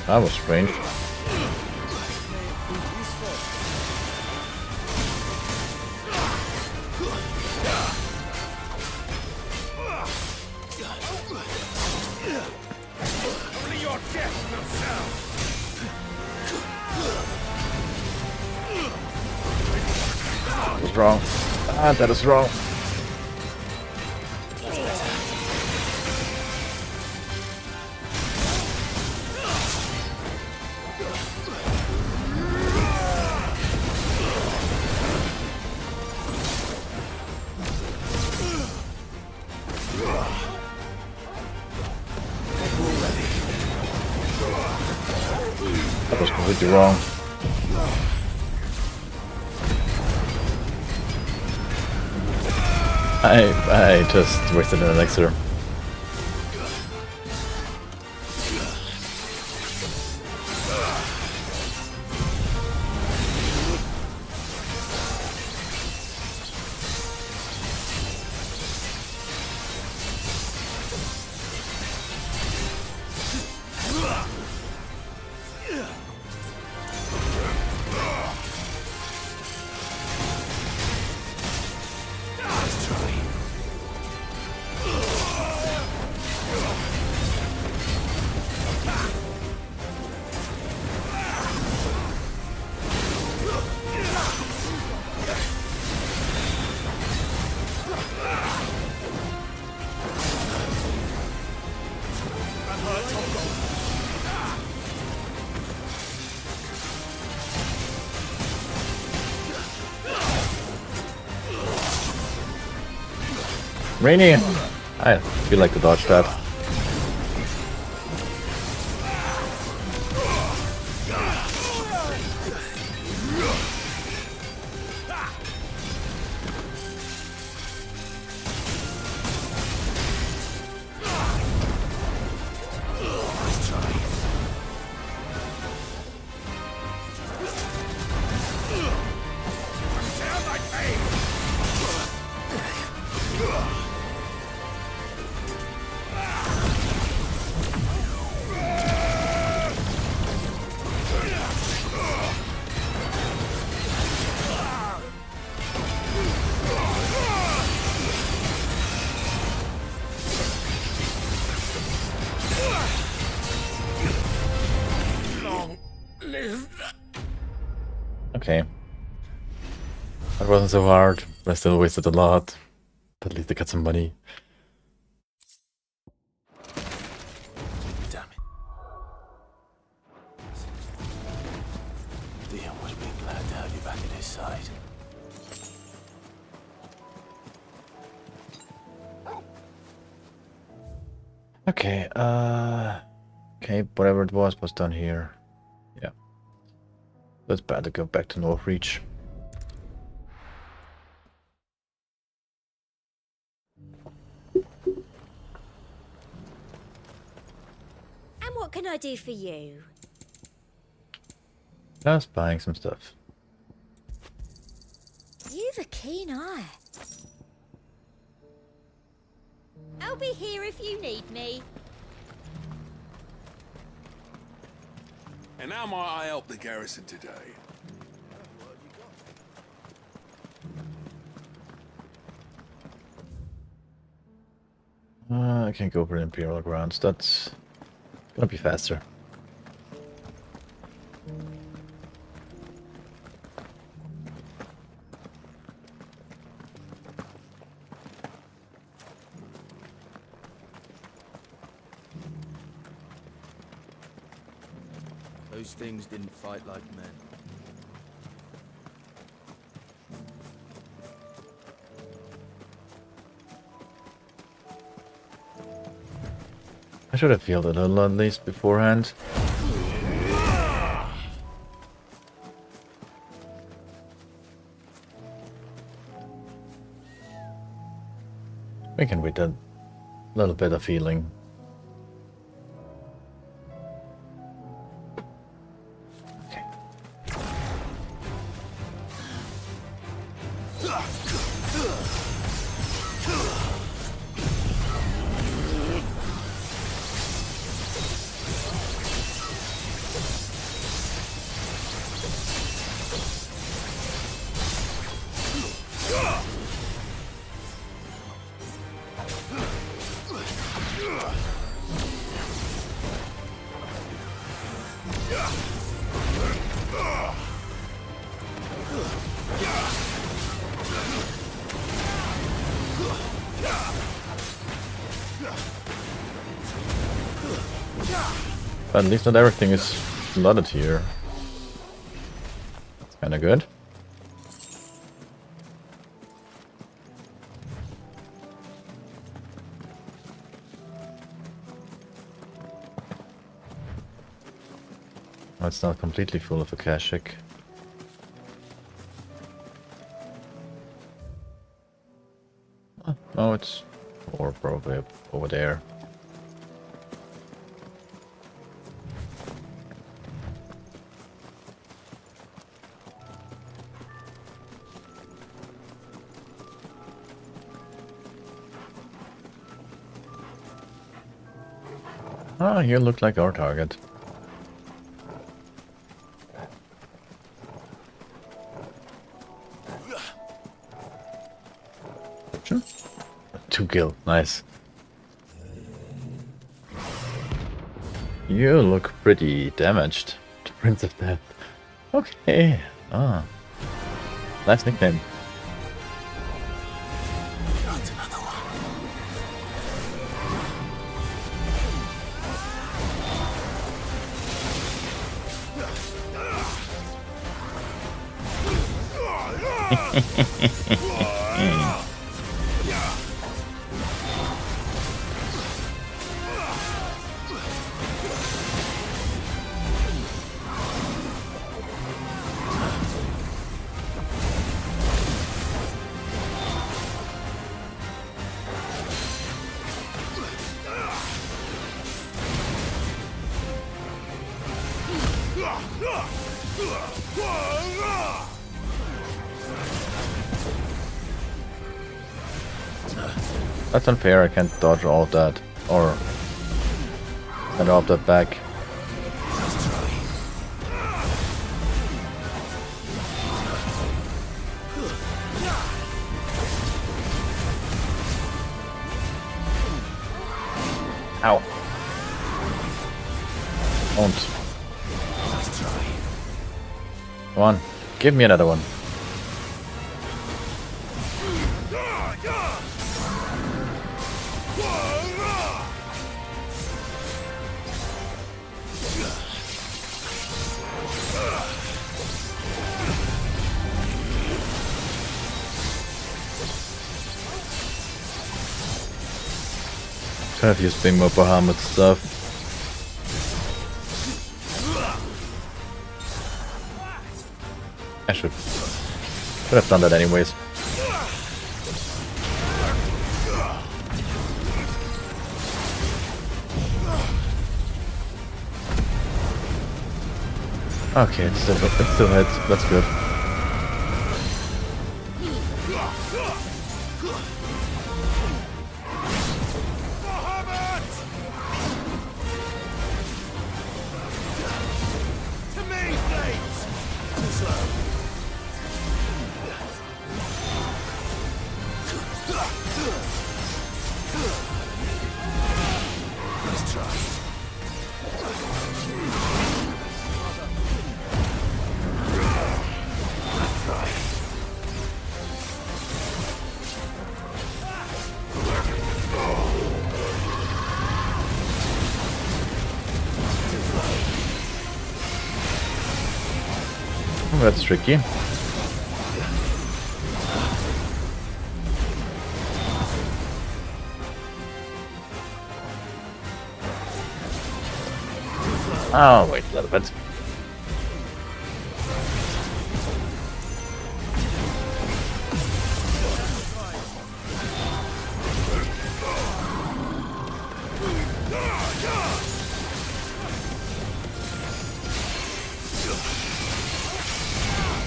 That was strange. Only your death will serve. That was wrong. Ah, that is wrong. That was completely wrong. I just wasted an elixir. Rainy! I feel like to dodge that. Okay. That wasn't so hard, but I still wasted a lot. But at least I got some money. Damn it. Dion would have been glad to have you back at his side. Okay, okay, whatever it was done here. Yeah. That's bad to go back to Northreach. And what can I do for you? Just buying some stuff. You've a keen eye. I'll be here if you need me. And how might I help the garrison today? I can't go over Imperial grounds. That's gonna be faster. Those things didn't fight like men. I should have healed a little at least beforehand. We can wait a little bit of healing. But at least not everything is flooded here. That's kinda good. Oh, it's not completely full of Akashic. Oh, it's or probably up over there. Ah, here looked like our target. Sure. 2 kill, nice. You look pretty damaged, Prince of Death. Okay. Ah. Nice nickname. That's unfair, I can't dodge all of that. Or I drop that back. Ow. Won't. Come on, give me another one. Could have used being more Bahamut stuff. I should have done that anyways. Okay, it still hits. That's good. That's tricky. Oh, wait a little bit.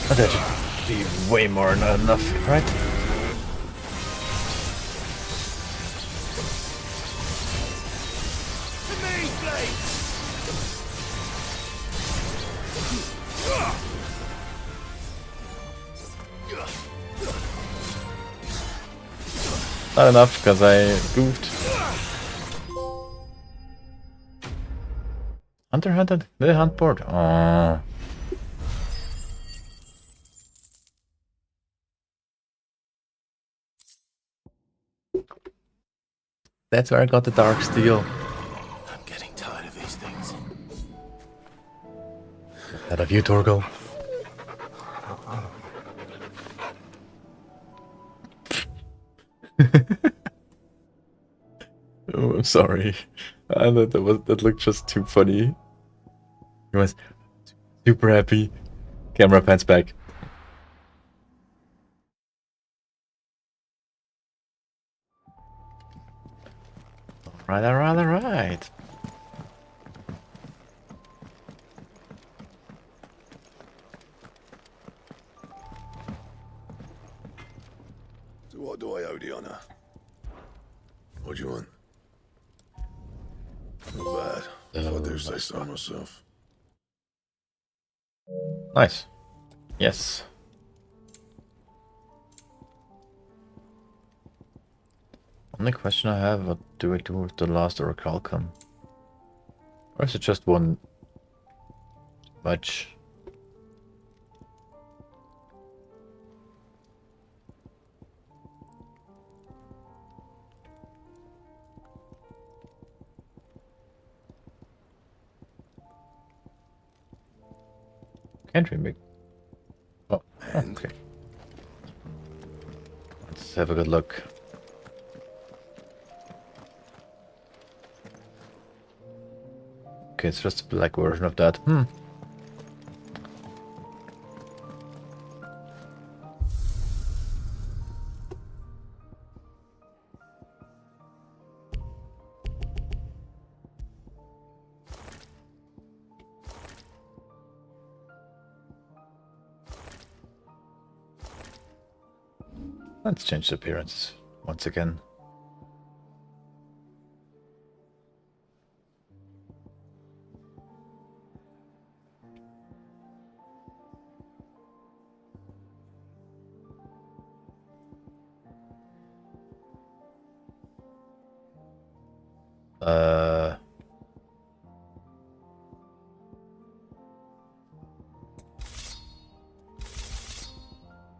But that should be way more than enough, right? Not enough, because I goofed. Hunter hunted the hunt board. Oh. That's where I got the dark steel. I'm getting tired of these things. That of you, Torgal. Oh, I'm sorry. I thought that looked just too funny. He was super happy. Camera pans back. Alright. So what do I owe the honor? What do you want? Not bad, if I do say so myself. Nice. Yes. Only question I have, what do I do with the last orichalcum? Or is it just one much? Can't we make... Oh, okay. Let's have a good look. Okay, it's just a black version of that. Let's change the appearance once again.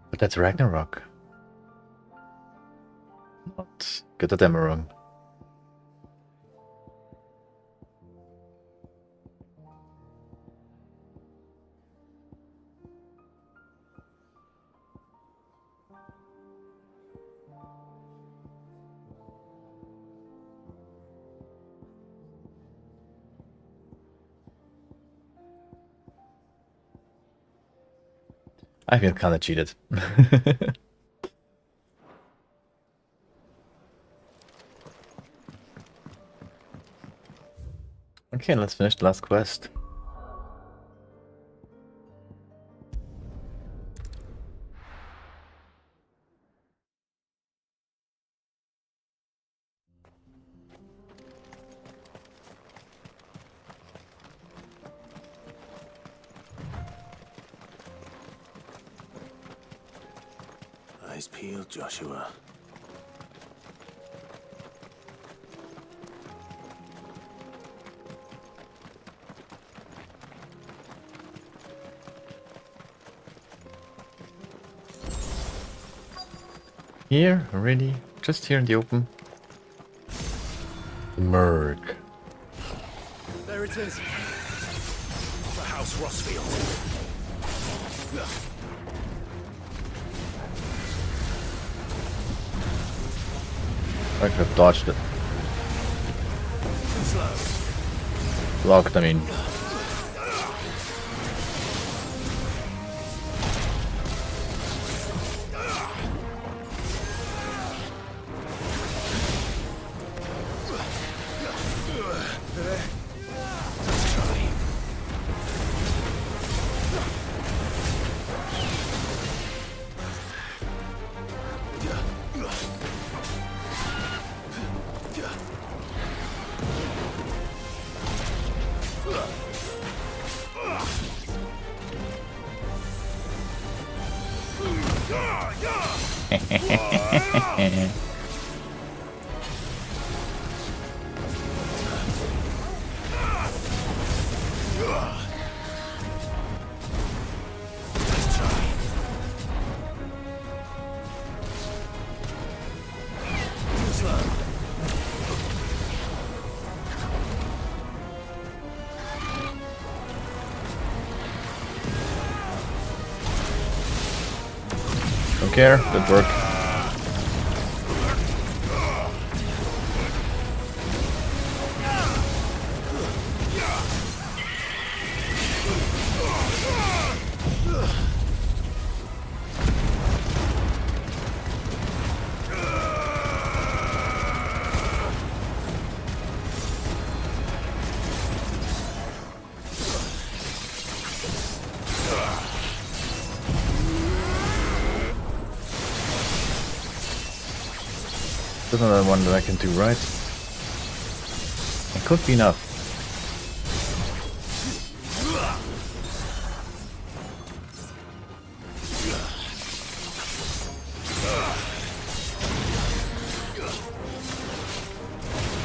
But that's Ragnarok. Not get the demo wrong. I feel kinda cheated. Okay, let's finish the last quest. Eyes peeled, Joshua. Here, already? Just here in the open? Merc. There it is. The House Rossfield. I could have dodged it. Blocked, I mean. care. Good work. There's another one that I can do, right? It could be enough.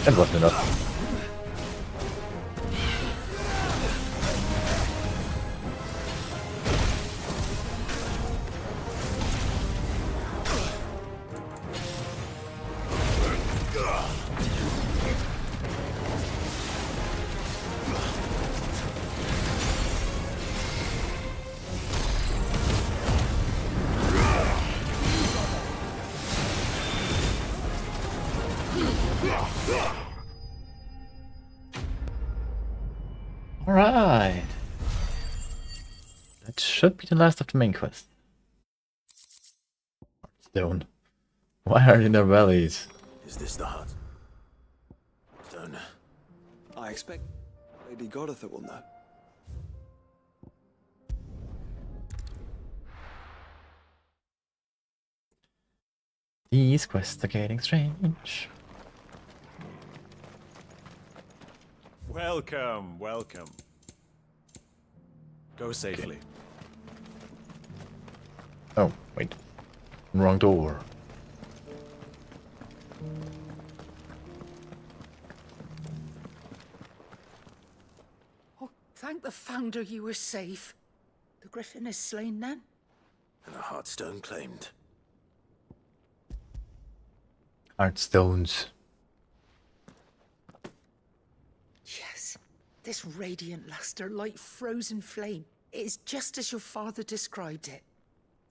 That wasn't enough. Alright. That should be the last of the main quest. Stone. Why are in their valleys? Is this the hut? Stone. I expect Lady Goditha will know. These quests are getting strange. Welcome, welcome. Go safely. Oh, wait. Wrong door. Oh, thank the Founder you were safe. The Griffin is slain then? And the Heartstone claimed. Heartstones. Yes. This radiant luster, like frozen flame, it is just as your father described it.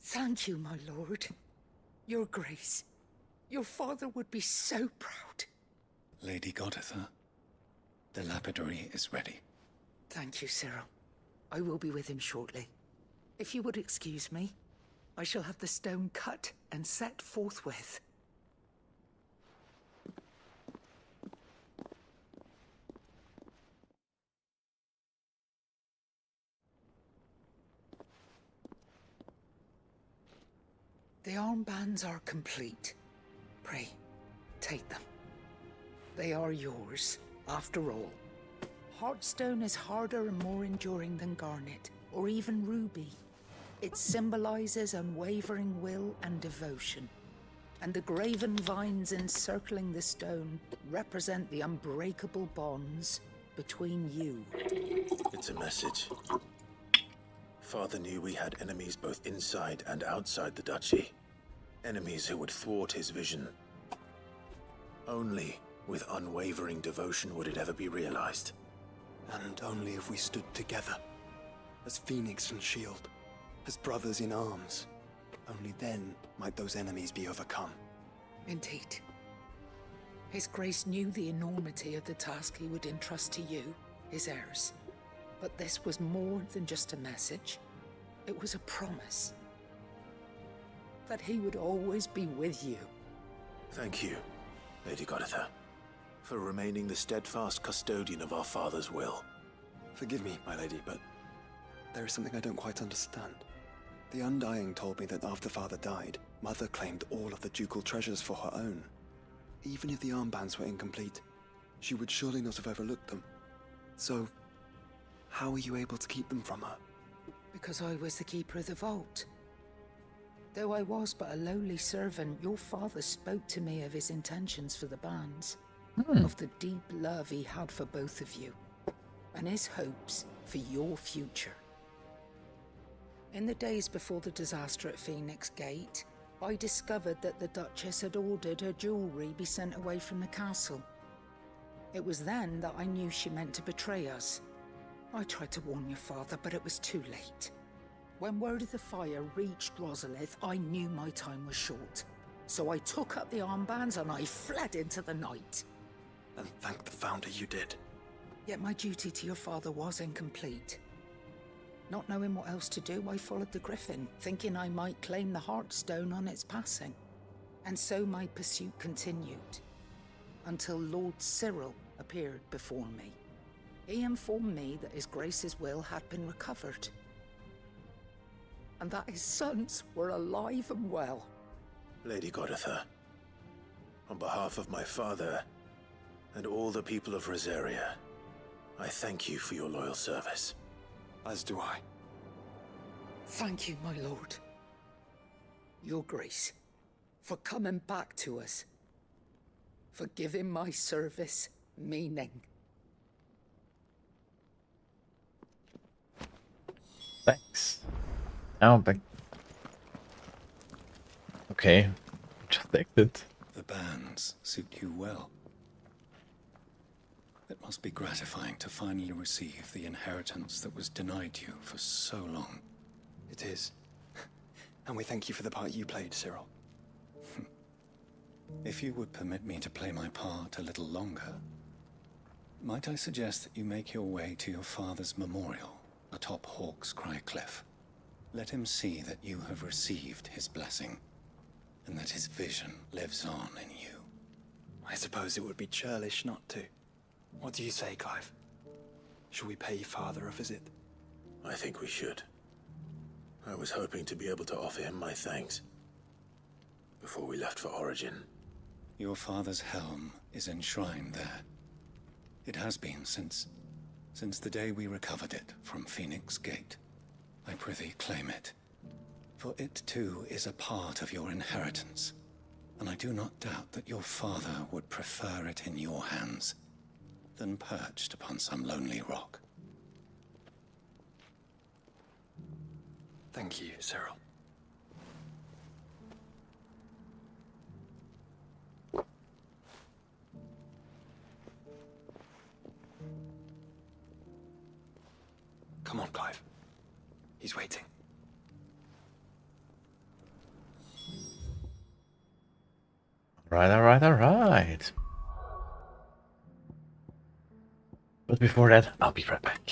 Thank you, my lord. Your grace. Your father would be so proud. Lady Goditha, the lapidary is ready. Thank you, Cyril. I will be with him shortly. If you would excuse me, I shall have the stone cut and set forthwith. The armbands are complete. Pray, take them. They are yours, after all. Heartstone is harder and more enduring than garnet, or even ruby. It symbolizes unwavering will and devotion. And the graven vines encircling the stone represent the unbreakable bonds between you. It's a message. Father knew we had enemies both inside and outside the duchy. Enemies who would thwart his vision. Only with unwavering devotion would it ever be realized. And only if we stood together, as Phoenix and Shield, as brothers in arms, only then might those enemies be overcome. Indeed. His Grace knew the enormity of the task he would entrust to you, his heirs. But this was more than just a message. It was a promise. That he would always be with you. Thank you, Lady Goditha, for remaining the steadfast custodian of our father's will. Forgive me, my lady, but there is something I don't quite understand. The Undying told me that after Father died, Mother claimed all of the ducal treasures for her own. Even if the armbands were incomplete, she would surely not have overlooked them. So, how were you able to keep them from her? Because I was the keeper of the vault. Though I was but a lowly servant, your father spoke to me of his intentions for the bands, of the deep love he had for both of you, and his hopes for your future. In the days before the disaster at Phoenix Gate, I discovered that the Duchess had ordered her jewelry be sent away from the castle. It was then that I knew she meant to betray us. I tried to warn your father, but it was too late. When word of the fire reached Rosalith, I knew my time was short. So I took up the armbands and I fled into the night. And thank the Founder you did. Yet my duty to your father was incomplete. Not knowing what else to do, I followed the Griffin, thinking I might claim the Heartstone on its passing. And so my pursuit continued, until Lord Cyril appeared before me. He informed me that His Grace's will had been recovered, and that his sons were alive and well. Lady Goditha, on behalf of my father and all the people of Rosaria, I thank you for your loyal service. As do I. Thank you, my lord. Your Grace, for coming back to us, for giving my service meaning. Thanks. Now back. Okay, just exit. The bands suit you well. It must be gratifying to finally receive the inheritance that was denied you for so long. It is. And we thank you for the part you played, Cyril. If you would permit me to play my part a little longer, might I suggest that you make your way to your father's memorial atop Hawk's Cry Cliff? Let him see that you have received his blessing, and that his vision lives on in you. I suppose it would be churlish not to. What do you say, Clive? Shall we pay Father a visit? I think we should. I was hoping to be able to offer him my thanks before we left for Origin. Your father's helm is enshrined there. It has been since the day we recovered it from Phoenix Gate. I prithee claim it, for it too is a part of your inheritance, and I do not doubt that your father would prefer it in your hands than perched upon some lonely rock. Thank you, Cyril. Come on, Clive. He's waiting. Alright. But before that, I'll be right back.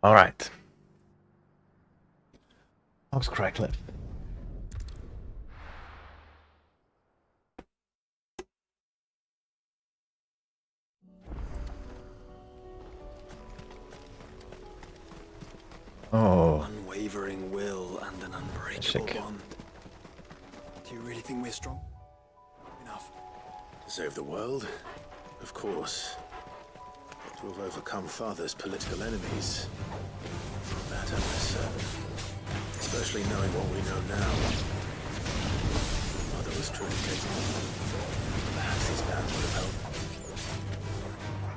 Alright. How's Cracklet? Oh. unwavering will and an unbreakable bond. Do you really think we're strong enough? To save the world? Of course. But to have overcome Father's political enemies, that I'm less certain. Especially knowing what we know now. Mother was truly capable. Perhaps these bands would have helped.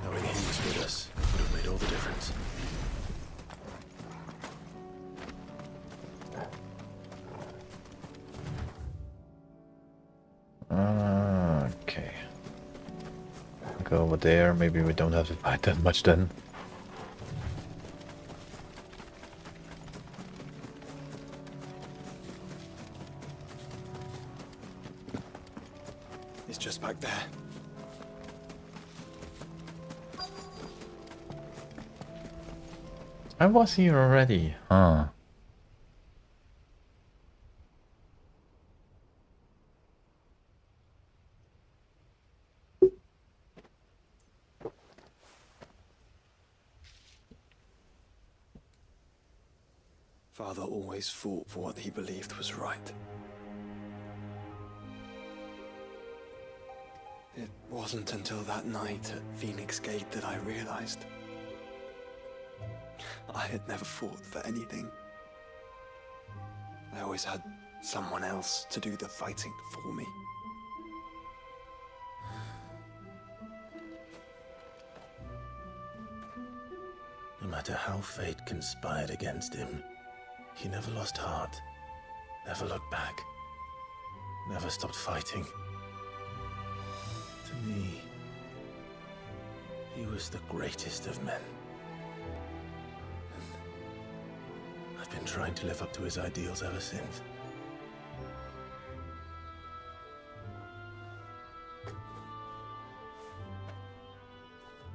Knowing he was with us would have made all the difference. Okay. Go over there. Maybe we don't have to fight that much then. It's just back there. I was here already, huh? Father always fought for what he believed was right. It wasn't until that night at Phoenix Gate that I realized I had never fought for anything. I always had someone else to do the fighting for me. No matter how fate conspired against him, he never lost heart, never looked back, never stopped fighting. To me, he was the greatest of men. And I've been trying to live up to his ideals ever since.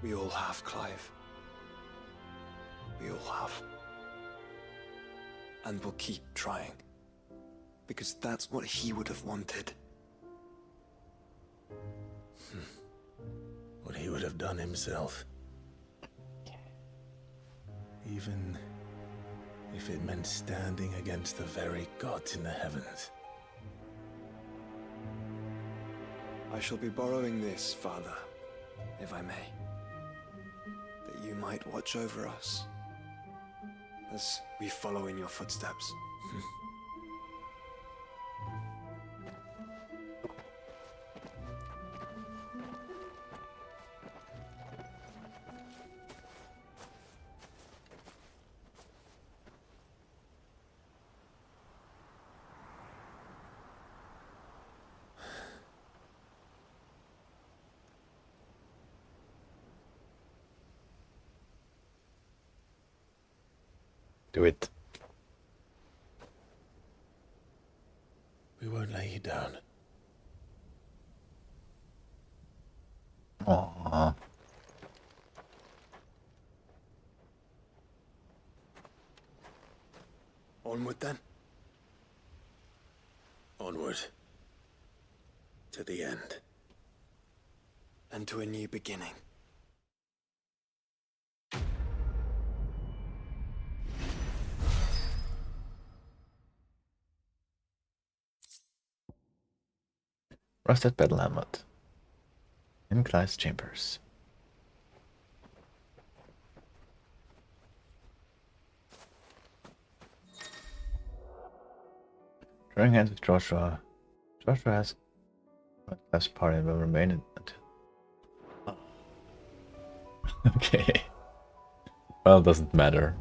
We all have, Clive. We all have. And we'll keep trying. Because that's what he would have wanted. What he would have done himself. Even if it meant standing against the very gods in the heavens. I shall be borrowing this, Father, if I may. That you might watch over us as we follow in your footsteps. Do it. We won't lay you down. Aww. Onward then. Onward. To the end. And to a new beginning. Rusted battle helmet. In Clive's chambers. Joining hands with Joshua. Joshua has Clive's party and will remain until... Okay. Well, doesn't matter.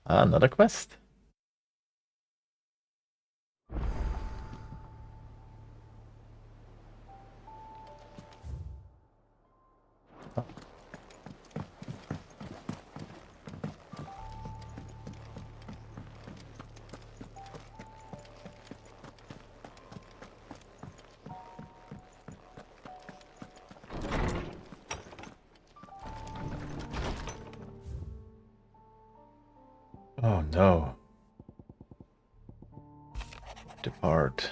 Another quest. Oh no. Depart.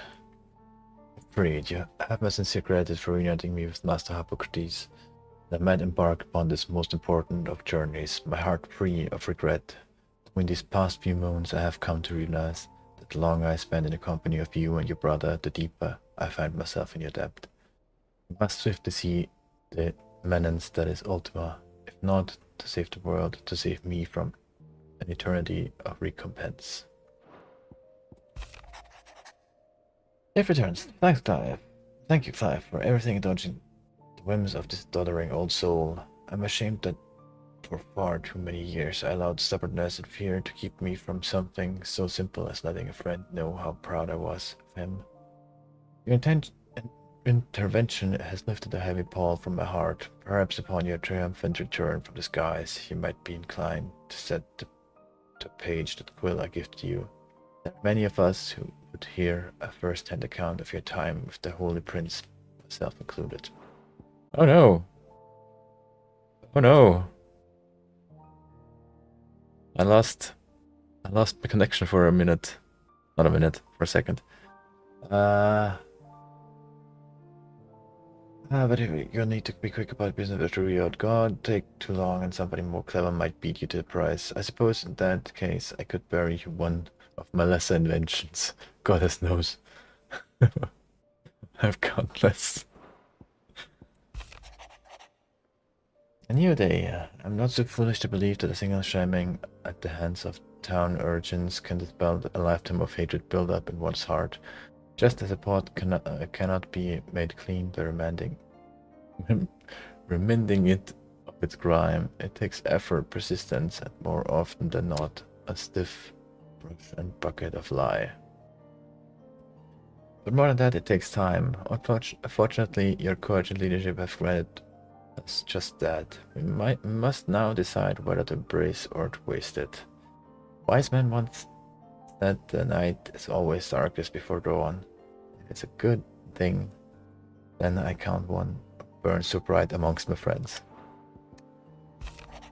Freed. You have my sincere gratitude for reuniting me with Master Hippocrates. I might embark upon this most important of journeys, my heart free of regret. In these past few months I have come to realize that the longer I spend in the company of you and your brother, the deeper I find myself in your debt. We must swiftly see the menace that is Ultima, if not to save the world, to save me from an eternity of recompense. Dave returns. Thanks, Clive. Thank you, Clive, for everything indulging the whims of this doddering old soul. I'm ashamed that for far too many years I allowed stubbornness and fear to keep me from something so simple as letting a friend know how proud I was of him. Your intervention has lifted a heavy pall from my heart. Perhaps upon your triumphant return from the skies, you might be inclined to set the page that quill I give to you. There are many of us who would hear a first-hand account of your time with the Holy Prince, myself included. Oh no! Oh no! I lost my connection for a minute. Not a minute, for a second. But you'll need to be quick about business with Riot. God, take too long and somebody more clever might beat you to the prize. I suppose in that case I could bury one of my lesser inventions. Goddess knows. I've countless. A new day. I'm not so foolish to believe that a single shaming at the hands of town urchins can dispel a lifetime of hatred built up in one's heart. Just as a pot cannot be made clean by reminding it of its grime, it takes effort, persistence, and more often than not, a stiff brush and bucket of lie. But more than that, it takes time. Unfortunately, your courage and leadership have granted us just that. We must now decide whether to embrace or to waste it. Wise man once said the night is always darkest before dawn. If it's a good thing, then I count one burn so bright amongst my friends.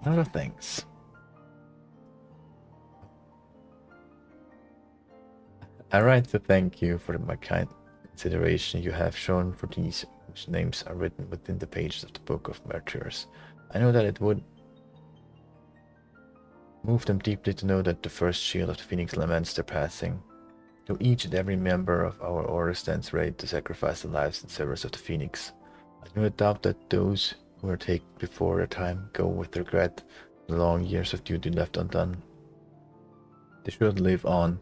Other things. I write to thank you for the kind consideration you have shown for these whose names are written within the pages of the Book of Martyrs. I know that it would move them deeply to know that the first shield of the Phoenix laments their passing. Though each and every member of our order stands ready to sacrifice the lives and service of the Phoenix, I do not doubt that those who are taken before their time go with regret the long years of duty left undone. They should live on.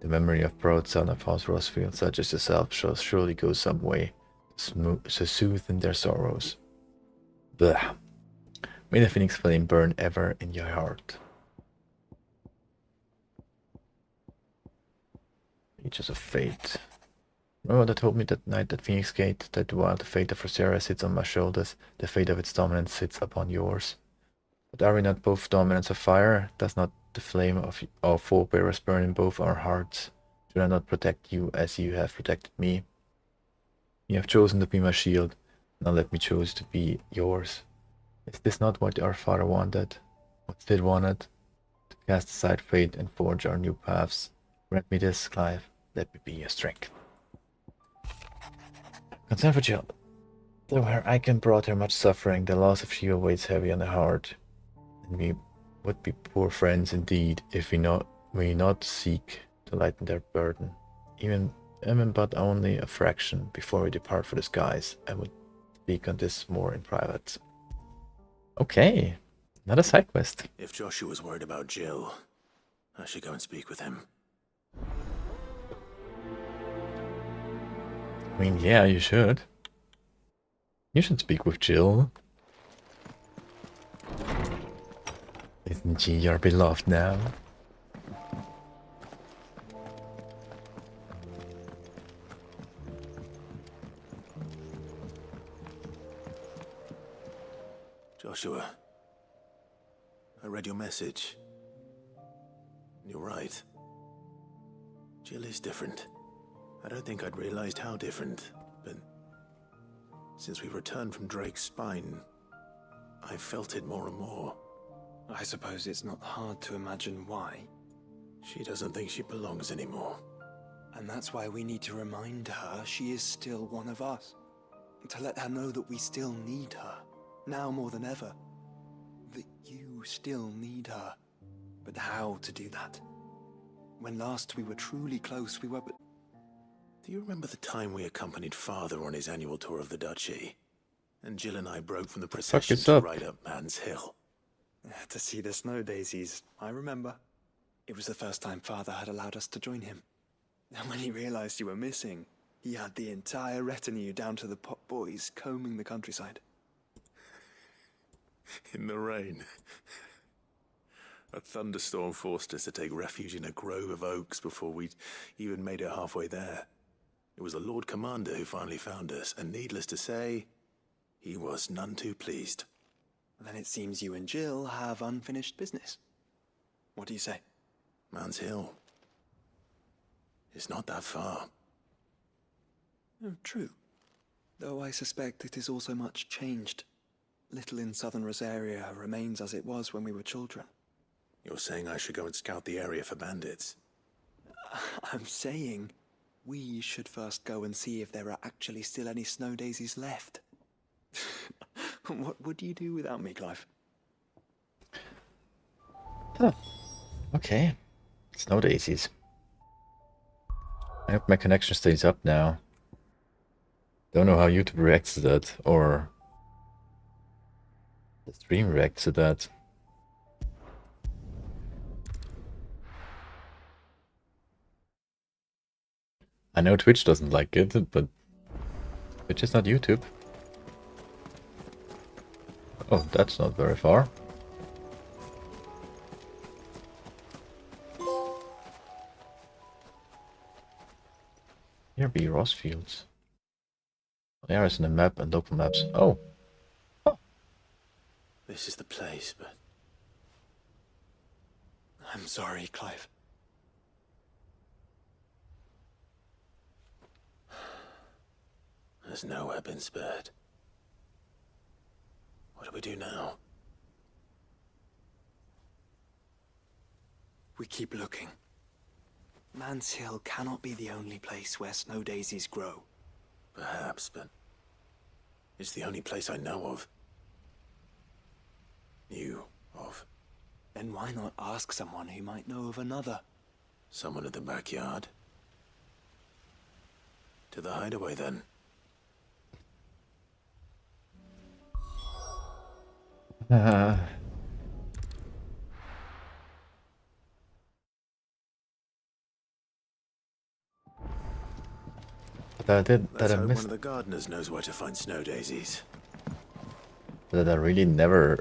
The memory of proud son of House Rosfield, such as yourself, shall surely go some way to soothe in their sorrows. Blah. May the Phoenix flame burn ever in your heart. Pages of Fate. Remember that told me that night at Phoenix Gate that while the fate of Rosera sits on my shoulders, the fate of its dominance sits upon yours. But are we not both dominants of fire? Does not the flame of our forebearers burn in both our hearts? Should I not protect you as you have protected me? You have chosen to be my shield, now let me choose to be yours. Is this not what our father wanted? What Sid wanted? To cast aside fate and forge our new paths. Grant me this, Clive. Let me be your strength. Concern for Jill. Though her icon brought her much suffering, the loss of Shiva weighs heavy on the heart. And we would be poor friends indeed if we not seek to lighten their burden. Even but only a fraction before we depart for the skies. I would speak on this more in private. Okay, another side quest. If Joshua's worried about Jill, I should go and speak with him. I mean, yeah, you should. You should speak with Jill. Isn't she your beloved now? Joshua, I read your message. You're right. Jill is different. I don't think I'd realized how different, but since we returned from Drake's spine, I've felt it more and more. I suppose it's not hard to imagine why. She doesn't think she belongs anymore. And that's why we need to remind her she is still one of us. To let her know that we still need her. now more than ever. That you still need her. But how to do that? When last we were truly close, we were but... Do you remember the time we accompanied Father on his annual tour of the Duchy? And Jill and I broke from the procession is to up? ride up Man's Hill. To see the snow daisies, I remember. It was the first time Father had allowed us to join him. And when he realized you were missing, he had the entire retinue down to the pot boys combing the countryside. In the rain. A thunderstorm forced us to take refuge in a grove of oaks before we'd even made it halfway there. It was the Lord Commander who finally found us, and needless to say, he was none too pleased. Then it seems you and Jill have unfinished business. What do you say? Man's Hill. It's not that far. Oh, true. Though I suspect it is also much changed. Little in southern Rosaria remains as it was when we were children. You're saying I should go and scout the area for bandits? I'm saying we should first go and see if there are actually still any snow daisies left. What would you do without me, Clive? Huh. Okay. Snow daisies. I hope my connection stays up now. Don't know how YouTube reacts to that, or the stream reacts to that. I know Twitch doesn't like it, but Twitch is not YouTube. Oh, that's not very far. Here be Ross Fields. There is in the map and local maps. Oh. This is the place, but... I'm sorry, Clive. There's nowhere been spared. What do we do now? We keep looking. Man's Hill cannot be the only place where snow daisies grow. Perhaps, but it's the only place I know of. Knew of. Then why not ask someone who might know of another? Someone in the backyard? To the hideaway, then. But I Let's hope one missed of the gardeners knows where to find snow daisies. that I really never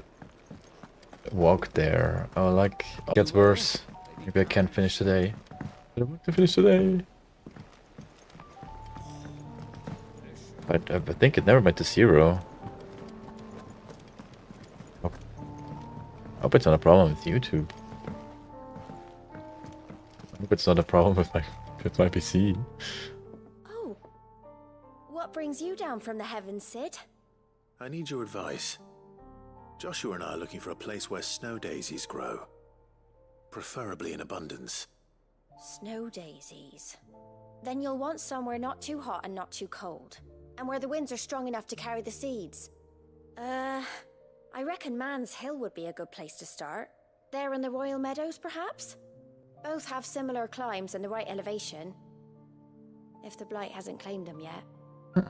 walked there. Oh, like, it gets worse. Maybe I can't finish today. But I want to finish today. But I think it never went to 0. I hope it's not a problem with YouTube. I hope it's not a problem with my PC. Oh. What brings you down from the heavens, Sid? I need your advice. Joshua and I are looking for a place where snow daisies grow. Preferably in abundance. Snow daisies. Then you'll want somewhere not too hot and not too cold. And where the winds are strong enough to carry the seeds. I reckon Man's Hill would be a good place to start. There in the Royal Meadows, perhaps? Both have similar climbs and the right elevation. If the Blight hasn't claimed them yet.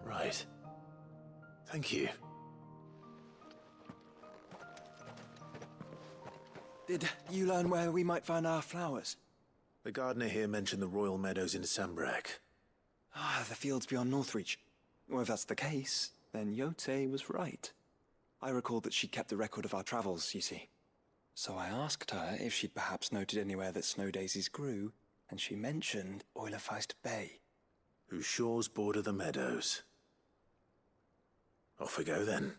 Right. Thank you. Did you learn where we might find our flowers? The gardener here mentioned the Royal Meadows in Sambrek. Ah, the fields beyond Northreach. Well, if that's the case, then Yote was right. I recalled that she kept a record of our travels, you see. So I asked her if she'd perhaps noted anywhere that snow daisies grew, and she mentioned Oilefeist Bay. Whose shores border the meadows. Off we go then.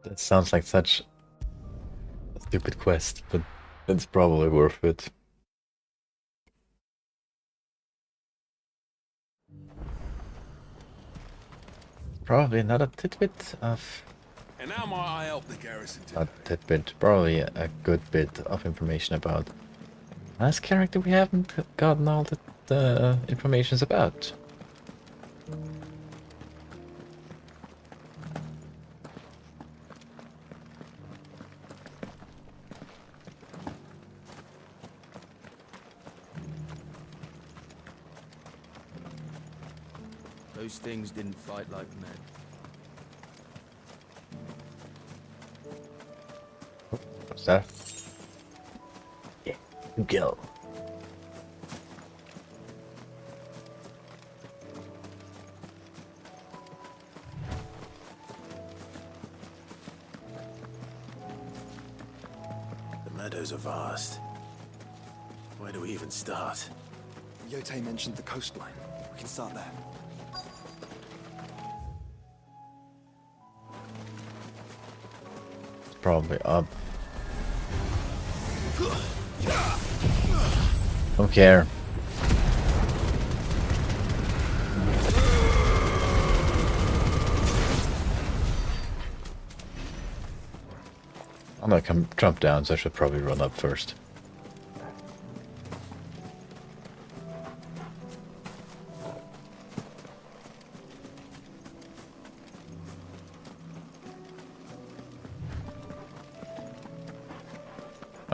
That sounds like such a stupid quest, but it's probably worth it. Probably another tidbit of... And now might I help the garrison today? Not tidbit, probably a good bit of information about a nice character we haven't gotten all the informations about. Those things didn't fight like men. What's that? Yeah, you go. The meadows are vast. Where do we even start? Yote mentioned the coastline. We can start there. It's probably up. Don't care. I'm gonna come jump down, so I should probably run up first.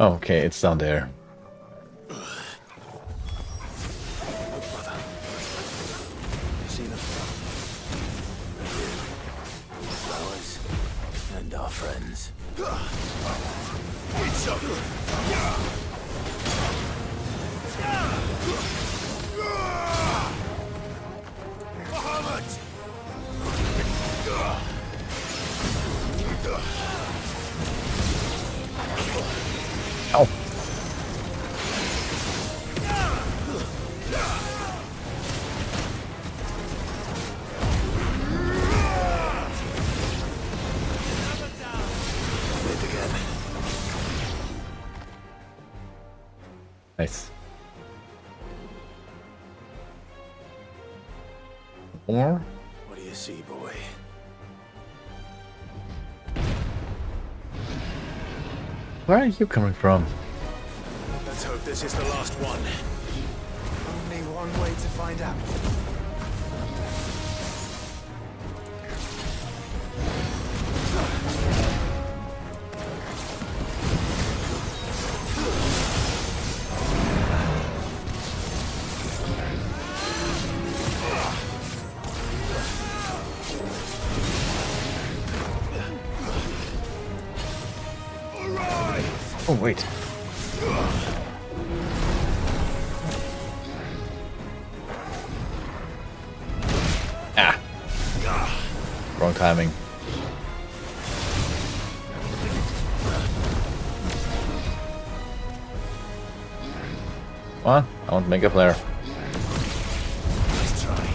Oh, okay, it's down there. See them? Flowers and our friends. Ow. Nice. Or What do you see, boy? where are you coming from? Let's hope this is the last one. Only one way to find out. Oh, wait. Ah. Wrong timing. Come on, I want to make a flare. Nice try.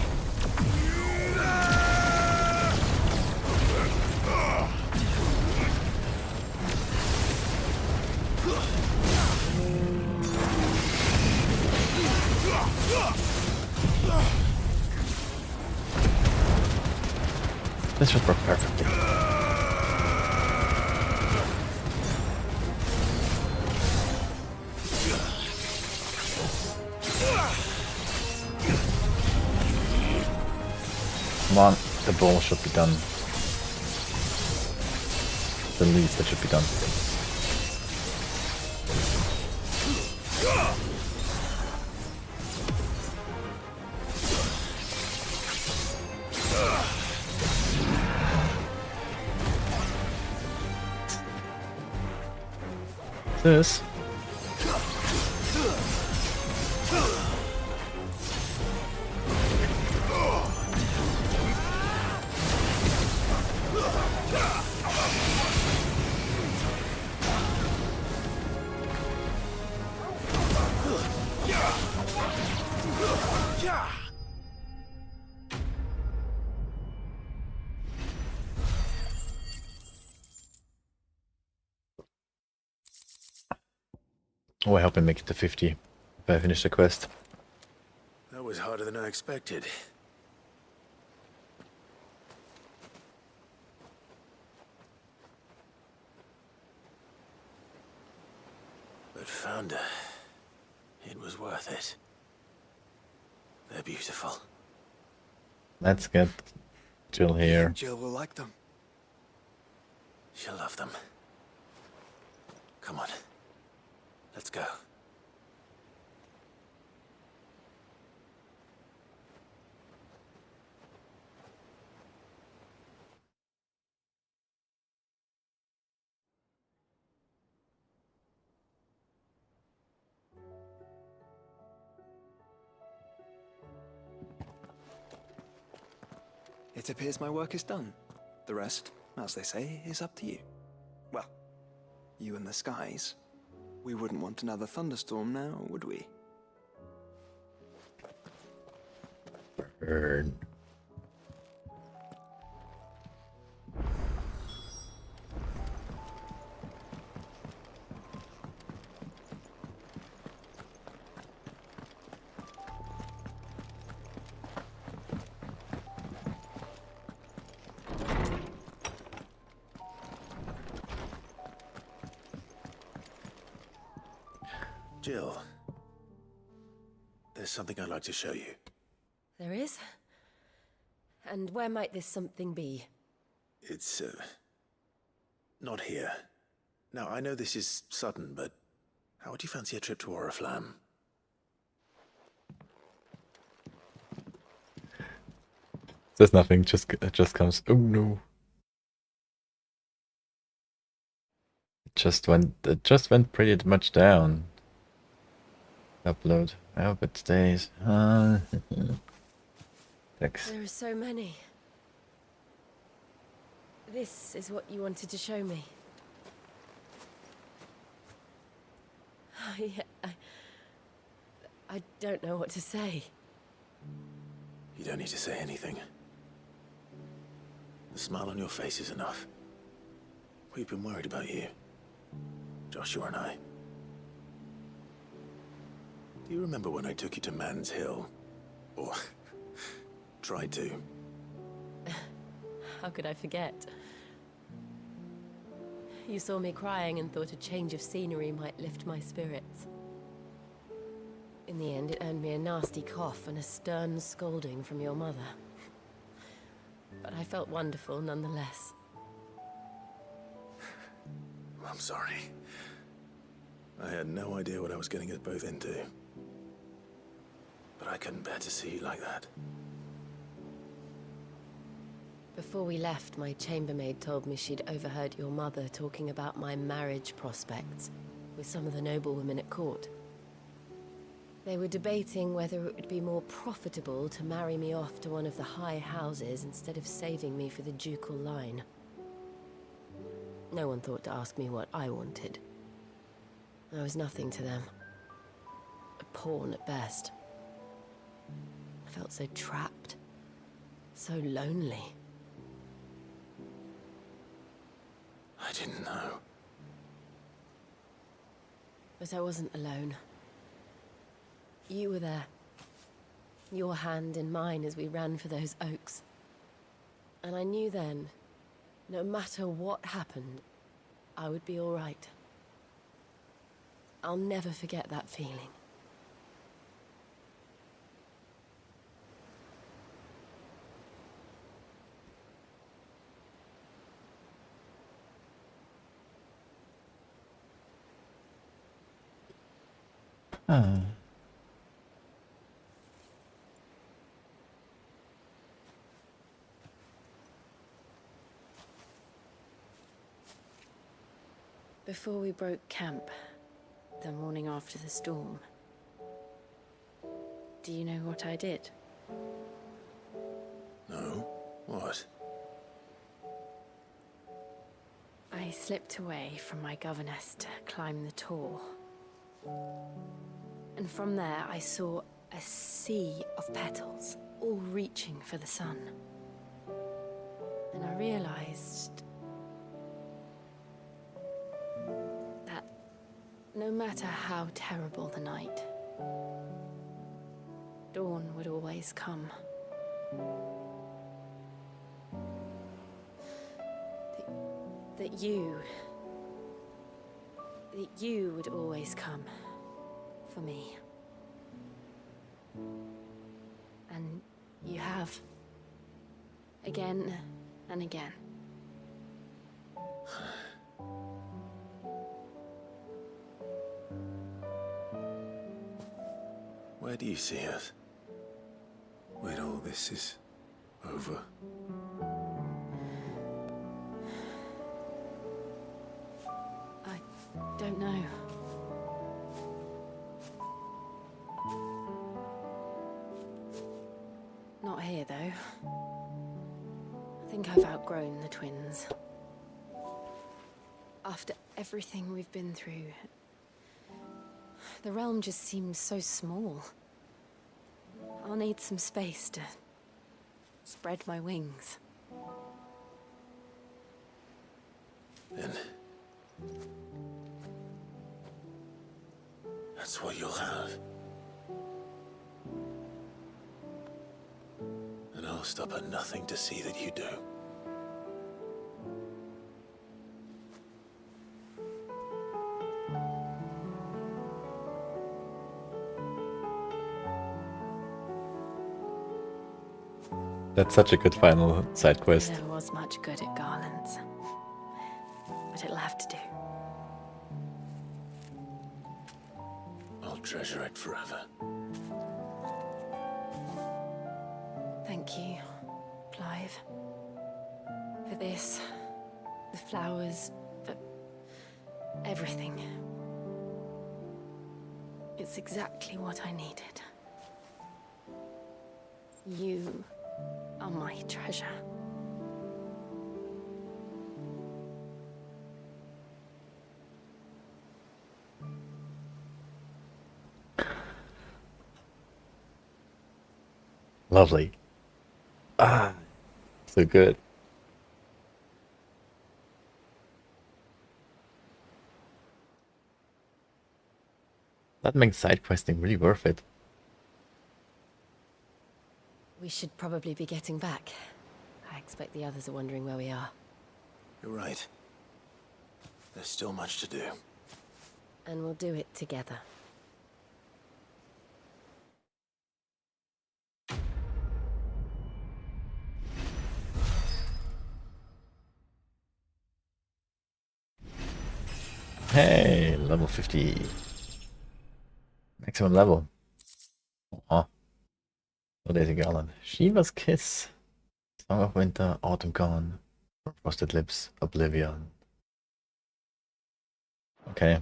This should work perfectly. Come on, the ball should be done. The least that should be done. This. Oh, I hope I make it to 50 if I finish the quest. That was harder than I expected. But Founder, it was worth it. They're beautiful. Let's get Jill here. Jill will like them. She'll love them. Come on. Let's go. It appears my work is done. The rest, as they say, is up to you. Well, you and the skies. We wouldn't want another thunderstorm now, would we? Burn. Jill, there's something I'd like to show you. There is? And where might this something be? It's, not here. Now, I know this is sudden, but how would you fancy a trip to Oriflamme? There's nothing, it just comes. Oh no. It just went pretty much down. Upload. I hope it stays. Thanks. There are so many. This is what you wanted to show me. I don't know what to say. You don't need to say anything. The smile on your face is enough. We've been worried about you, Joshua and I. Do you remember when I took you to Man's Hill? Or tried to? How could I forget? You saw me crying and thought a change of scenery might lift my spirits. In the end, it earned me a nasty cough and a stern scolding from your mother. But I felt wonderful nonetheless. I'm sorry. I had no idea what I was getting us both into. But I couldn't bear to see you like that. Before we left, my chambermaid told me she'd overheard your mother talking about my marriage prospects with some of the noblewomen at court. They were debating whether it would be more profitable to marry me off to one of the high houses instead of saving me for the ducal line. No one thought to ask me what I wanted. I was nothing to them. A pawn at best. I felt so trapped. So lonely. I didn't know. But I wasn't alone. You were there. Your hand in mine as we ran for those oaks. And I knew then, no matter what happened, I would be all right. I'll never forget that feeling. Before we broke camp, the morning after the storm, do you know what I did? No? What? I slipped away from my governess to climb the tor. And from there I saw a sea of petals, all reaching for the sun. And I realized that no matter how terrible the night, dawn would always come. That you would always come for me. And you have. Again and again. Where do you see us? When all this is over? I don't know. Not here, though. think I've outgrown the twins. After everything we've been through, the realm just seems so small. I'll need some space to spread my wings. Then that's what you'll have. And I'll stop at nothing to see that you do. That's such a good final side quest. I never was much good at garlands, but it'll have to do. I'll treasure it forever. Thank you, Clive. For this, the flowers, for everything. It's exactly what I needed. You are my treasure. Lovely. Ah, so good. That makes side questing really worth it. We should probably be getting back. I expect the others are wondering where we are. You're right. There's still much to do. And we'll do it together. Hey, level 50. Maximum level. Aw. Oh, there's a garland. Shiva's Kiss. Song of Winter, Autumn Gone. Frosted Lips, Oblivion. Okay.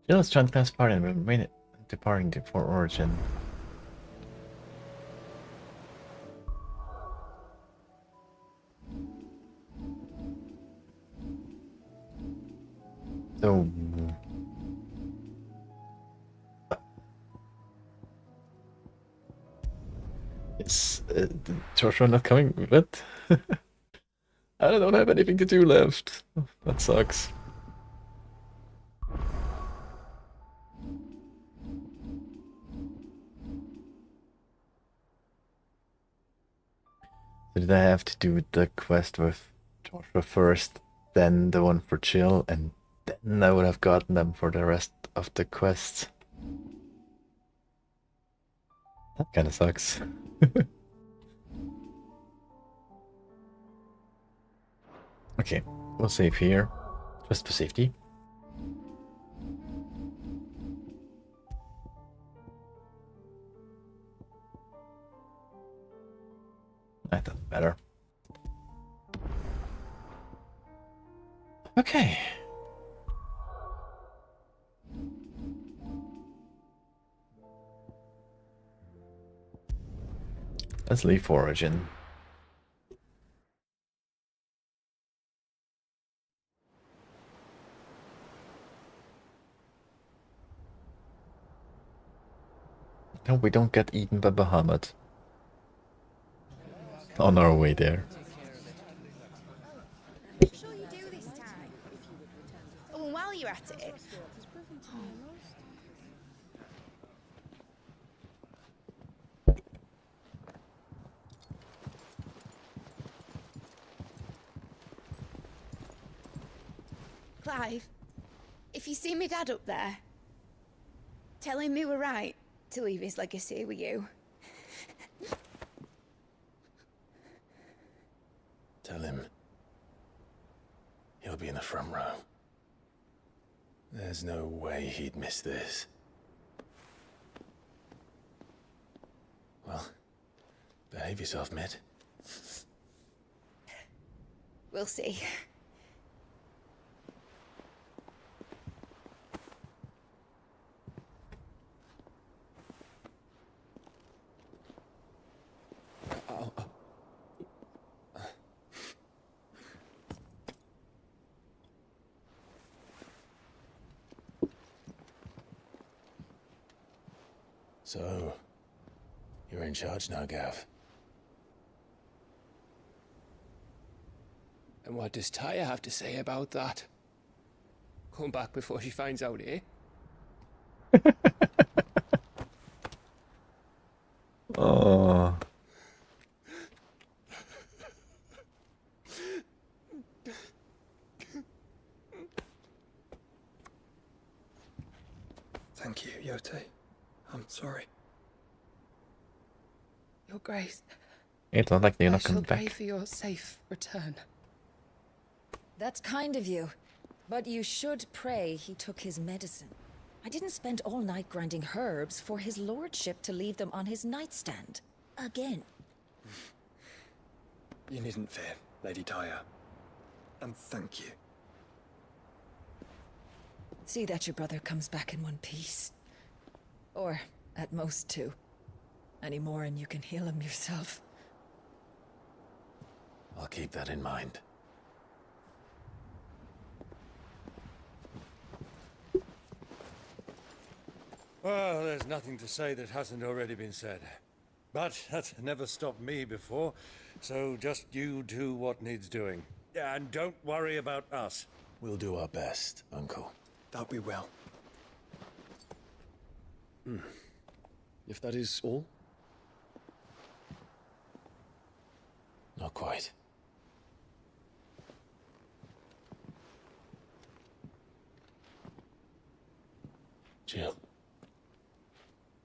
Jill is trying to class party and remain departing for Origin. So is Joshua not coming with? I don't have anything to do left. That sucks. Did I have to do the quest with Joshua first, then the one for Jill, and then I would have gotten them for the rest of the quests? That kind of sucks. Okay, we'll save here, just for safety. That doesn't matter. Okay. Let's leave for Origin. No, we don't get eaten by Bahamut. On our way there. Sure you do this time. Oh, and while you're at it. Clive, if you see me dad up there, tell him we were right to leave his legacy with you. Tell him he'll be in the front row. There's no way he'd miss this. Well, behave yourself, Mid. We'll see. So, you're in charge now, Gav. And what does Tyre have to say about that? Come back before she finds out, eh? Oh. Thank you, Yote. I'm sorry. Your Grace, It's not like they're I not shall coming pray back. for your safe return. That's kind of you. But you should pray he took his medicine. I didn't spend all night grinding herbs for his lordship to leave them on his nightstand. Again. You needn't fear, Lady Tyre. And thank you. See that your brother comes back in one piece. Or, at most, two. Any more and you can heal him yourself. I'll keep that in mind. Well, there's nothing to say that hasn't already been said. But that's never stopped me before, so just you do what needs doing. And don't worry about us. We'll do our best, Uncle. That we will. If that is all? Not quite. Jill.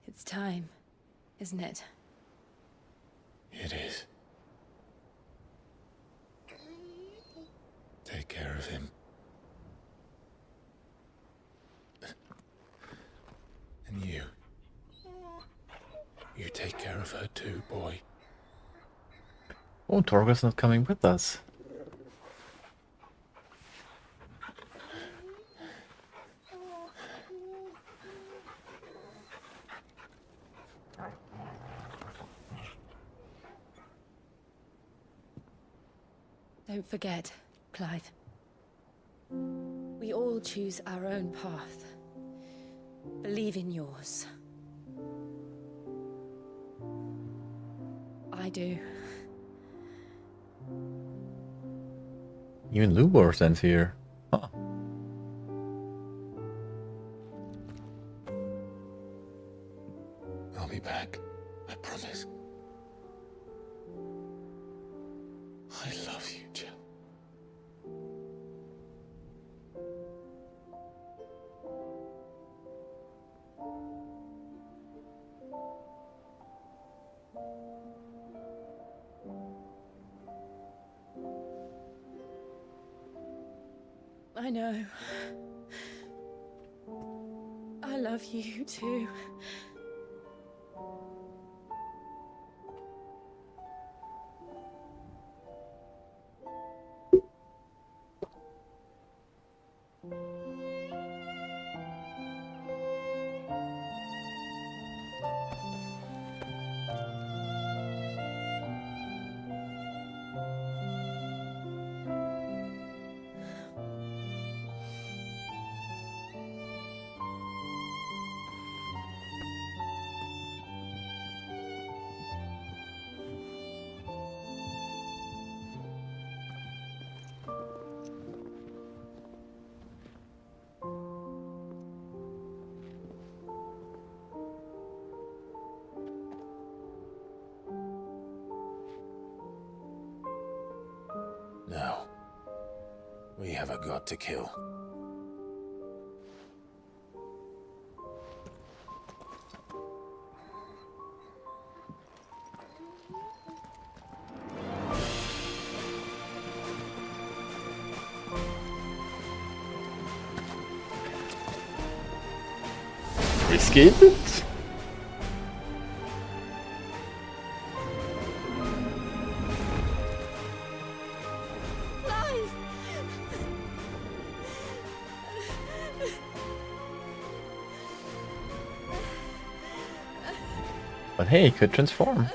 It's time, isn't it? It is. Take care of him. And you. You take care of her too, boy. Oh, Torgo's not coming with us. Don't forget, Clive. We all choose our own path. Believe in yours. I do. Even Lubor sends here. Huh. I'll be back. I promise. I love you, Jill. I know. I love you too. Now, we have a god to kill. Escape it? Clive! But hey, he could transform.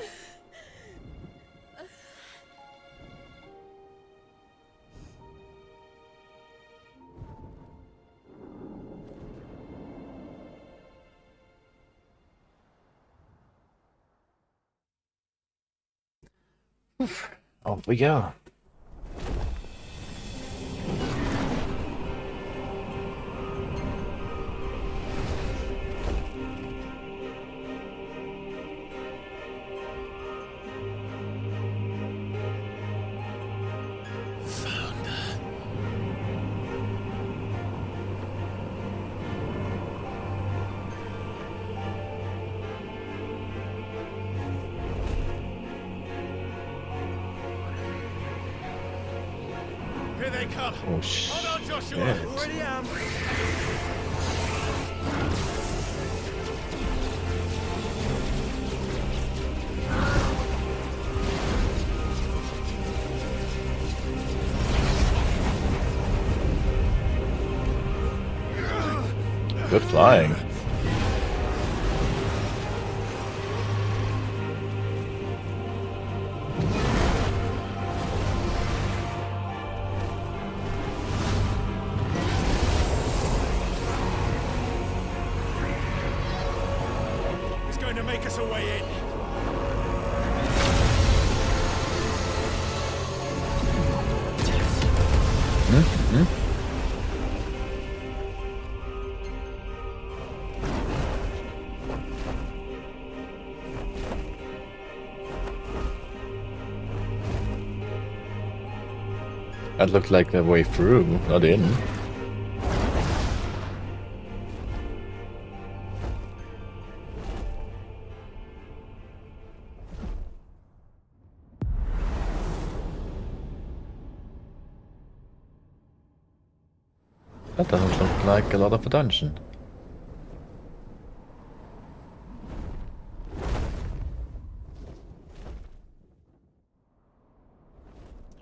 Off we go. Here they come. Oh, Hold on, Joshua. shit. Already am. Good flying. It's going to make us a way in. That looked like the way through, not in. That doesn't look like a lot of a dungeon.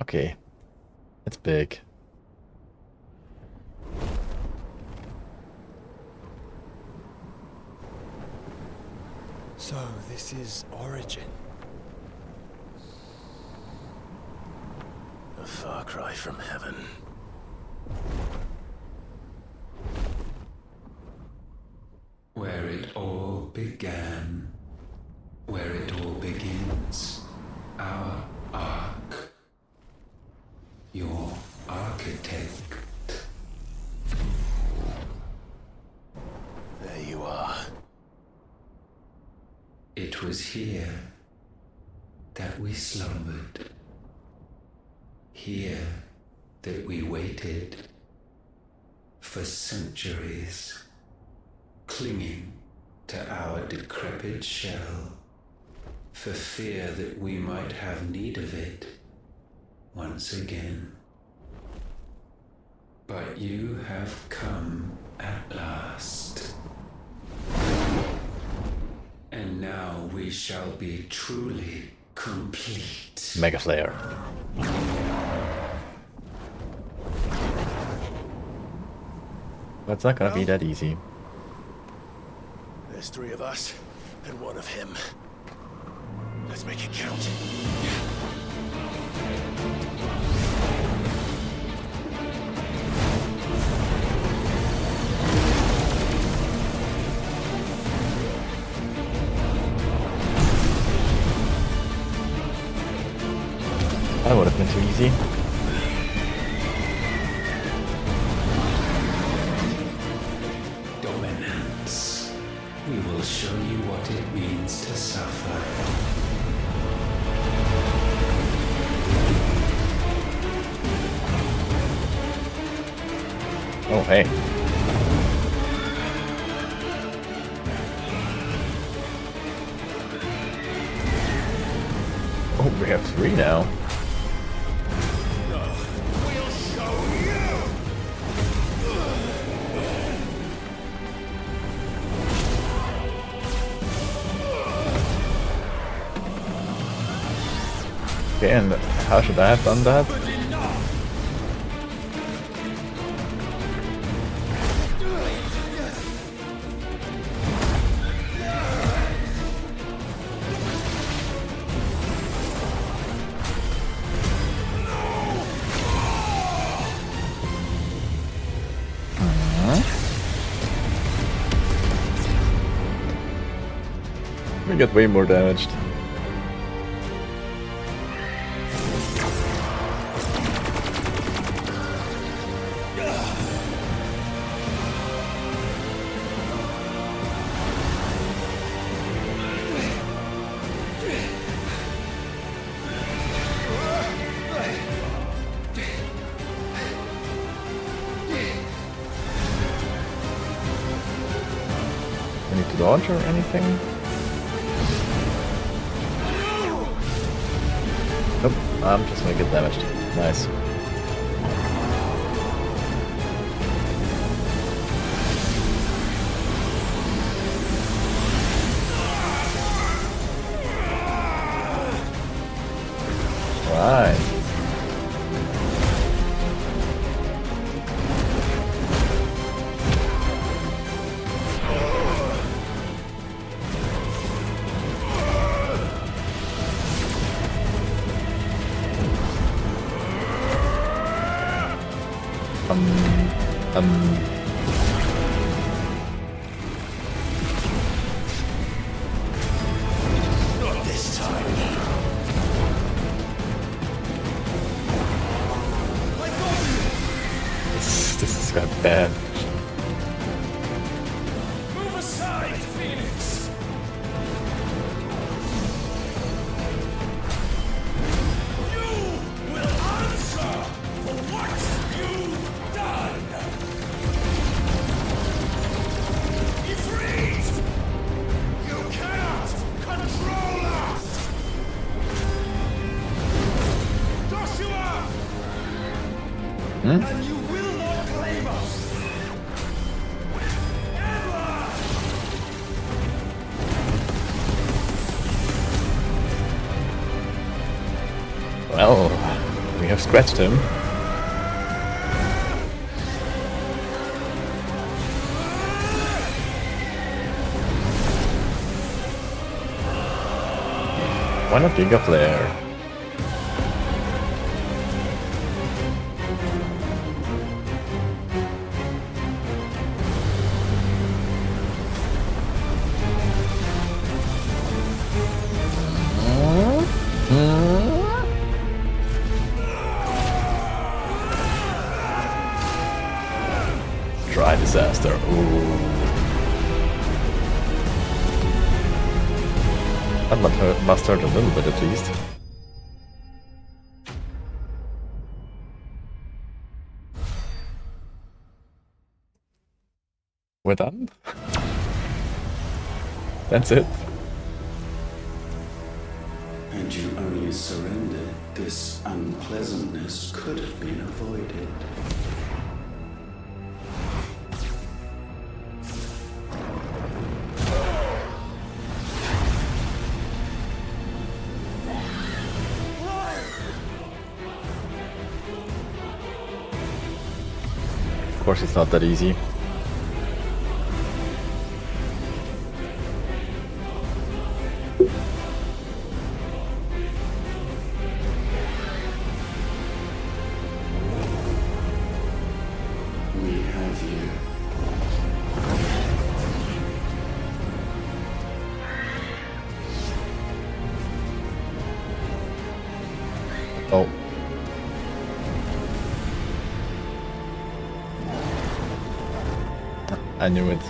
Okay. It's big. So, this is Origin. A far cry from heaven. Where it all began, where it all begins, our ark, your architect. There you are. It was here that we slumbered, here that we waited for centuries, clinging to our decrepit shell, for fear that we might have need of it once again. But you have come at last. And now we shall be truly complete. Mega Flare. That's not gonna be that easy. There's 3 of us, and 1 of him. Let's make it count. That would have been too easy. Dominance. We will show you what it means to suffer. Oh, hey. Oh, we have 3 now. Okay, and how should I have done that? We get way more damaged. I need to dodge or anything? Nope, I'm just gonna get damaged. Nice. Right. Not this time. This got bad. Move aside, Phoenix. You will answer for what you've done. Ifrit, you cannot control us. Joshua, and you will not claim us. Well, we have scratched him. Why not Giga Flare? Try disaster. Ooh. That must hurt a little bit at least. We're done? That's it? And you only surrendered. This unpleasantness could have been avoided. Of course it's not that easy. We have you. Oh. I knew it.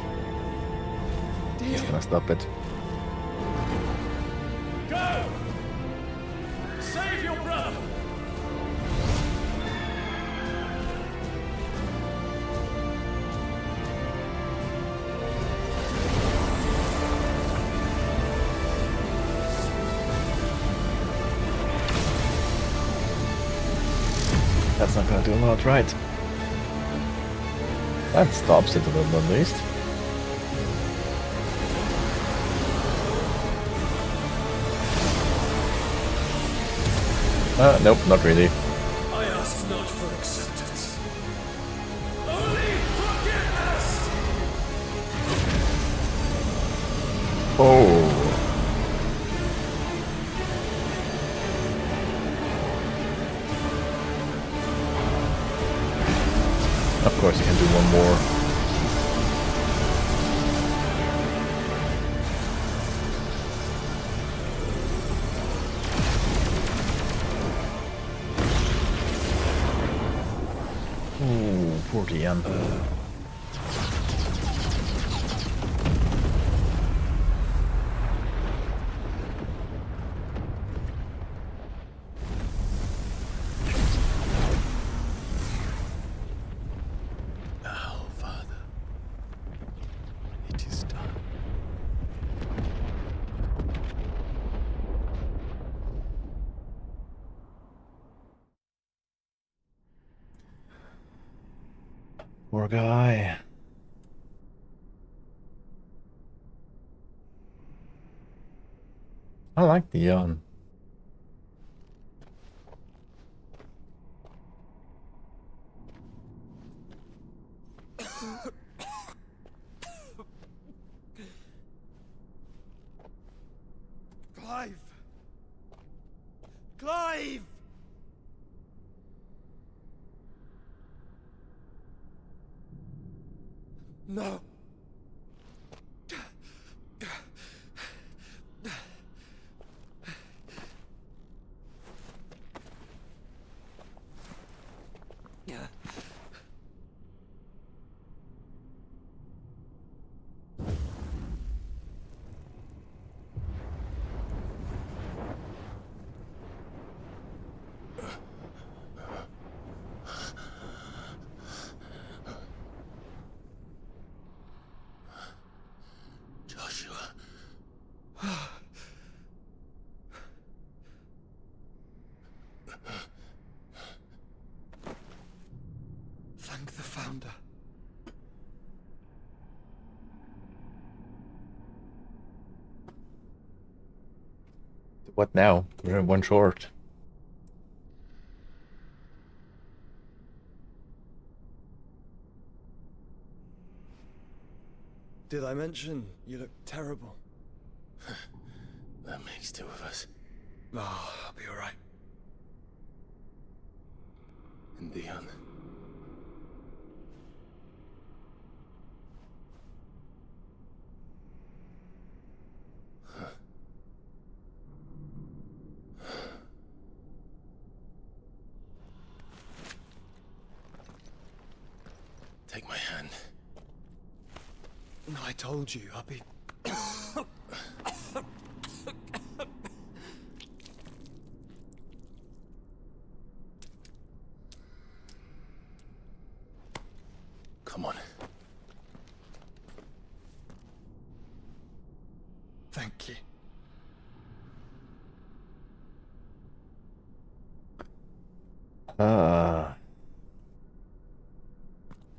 He's gonna stop it. Go! Save your brother! That's not gonna do a lot, right? That stops it a little at least. Nope, not really. I ask not for acceptance. Only forgiveness! Oh. Of course you can do one more. Ooh, 40 Emperor. Now, Father, it is done. Poor guy. I like Dion. Clive! Clive! No. Joshua. Thank the Founder. What now? We're one short. Did I mention you look terrible? That makes two of us. Oh, I'll be alright. And Dion. Take my hand. I told you, I'll be... Come on. Thank you.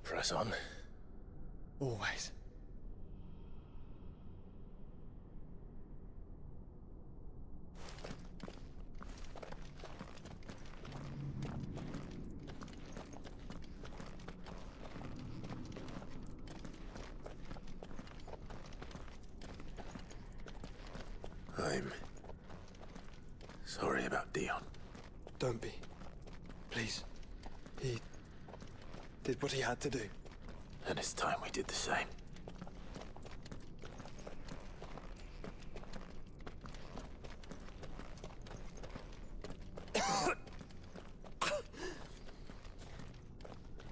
Press on. Always. I'm sorry about Dion. Don't be. Please. He did what he had to do. And it's time we did the same.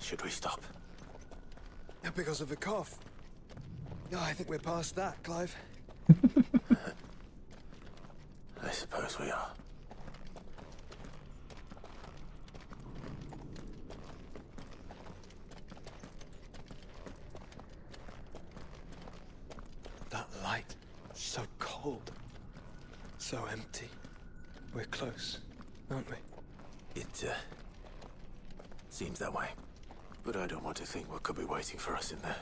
Should we stop? Because of the cough. No, I think we're past that, Clive. I suppose we are. That light, so cold. So empty. We're close, aren't we? It, seems that way. But I don't want to think what could be waiting for us in there.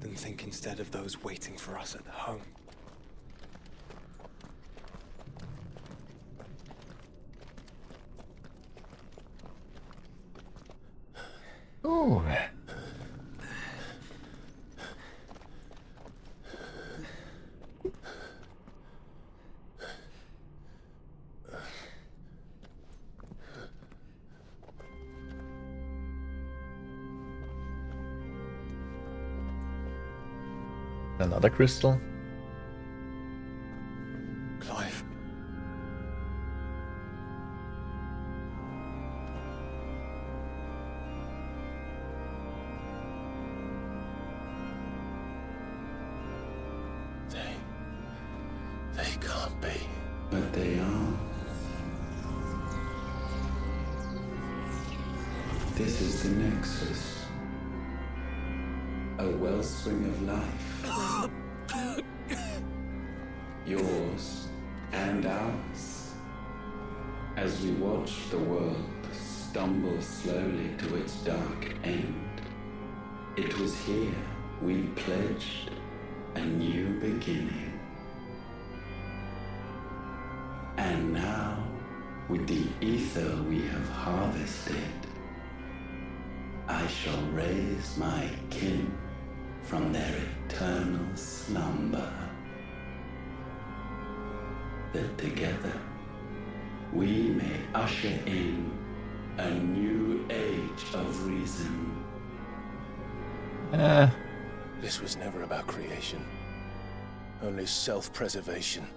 Then think instead of those waiting for us at home. Ooh. Another crystal? Clive. They can't be. But they are. This is the Nexus. A wellspring of life. Yours and ours. As we watch the world stumble slowly to its dark end. It was here we pledged a new beginning. And now, with the ether we have harvested, I shall raise my kin from their eternal slumber. That together we may usher in a new age of reason. This was never about creation, only self-preservation.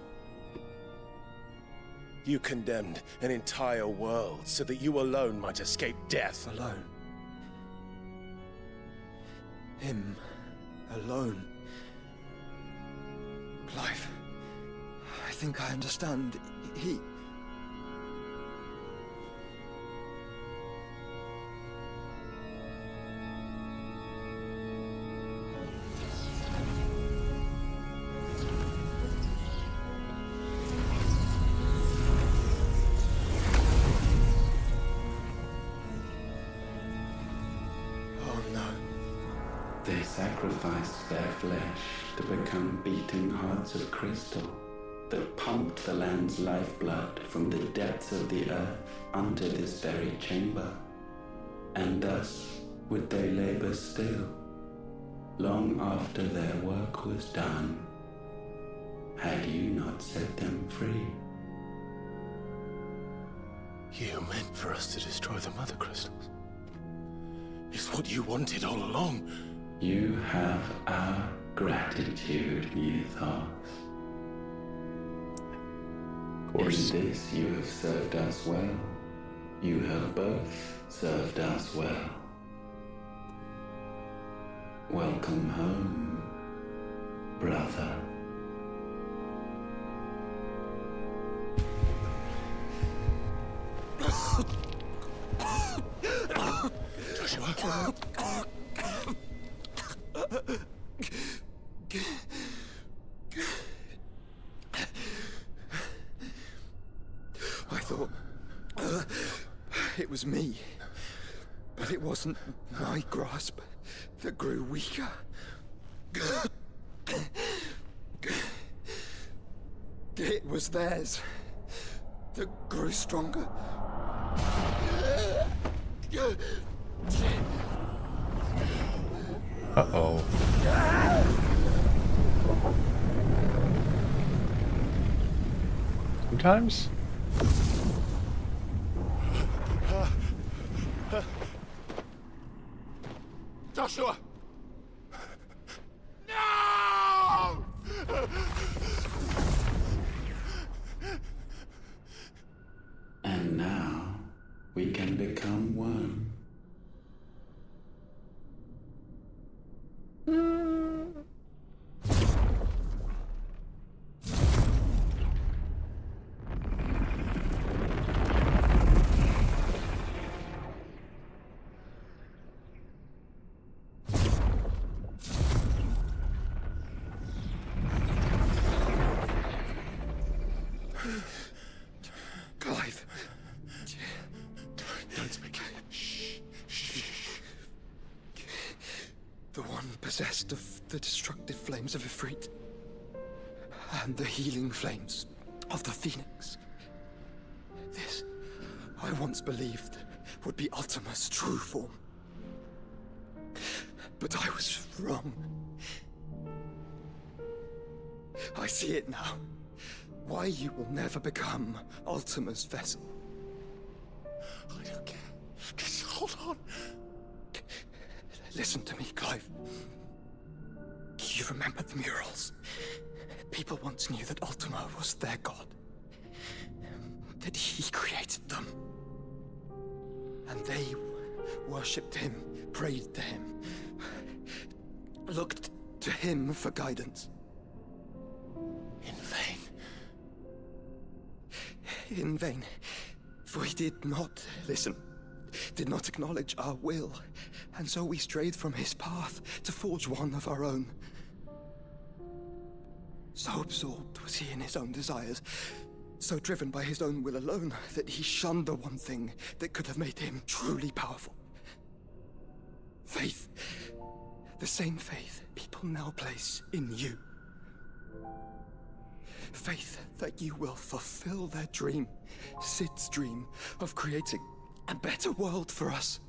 You condemned an entire world so that you alone might escape death. Alone. Him. Alone. Clive. I think I understand. He... They sacrificed their flesh to become beating hearts of crystal that pumped the land's lifeblood from the depths of the earth unto this very chamber. And thus would they labor still, long after their work was done, had you not set them free. You meant for us to destroy the Mother Crystals. It's what you wanted all along. You have our gratitude, Mythos. Of course. In this you have served us well. You have both served us well. Welcome home, brother. Joshua. I thought it was me, but it wasn't my grasp that grew weaker. It was theirs that grew stronger. Uh-oh. 2 times? Joshua! No! And now we can become one. Clive. Don't speak. Shh. The one possessed of the destructive flames of Ifrit, and the healing flames of the Phoenix. This, I once believed, would be Ultima's true form. But I was wrong. I see it now. Why you will never become Ultima's vessel. I don't care. Just hold on. Listen to me, Clive. You remember the murals? People once knew that Ultima was their god. That he created them. And they worshipped him, prayed to him, looked to him for guidance. In vain. In vain. For he did not listen, did not acknowledge our will, and so we strayed from his path to forge one of our own. So absorbed was he in his own desires, so driven by his own will alone, that he shunned the one thing that could have made him truly powerful. Faith. The same faith people now place in you. Faith that you will fulfill their dream, Sid's dream, of creating a better world for us.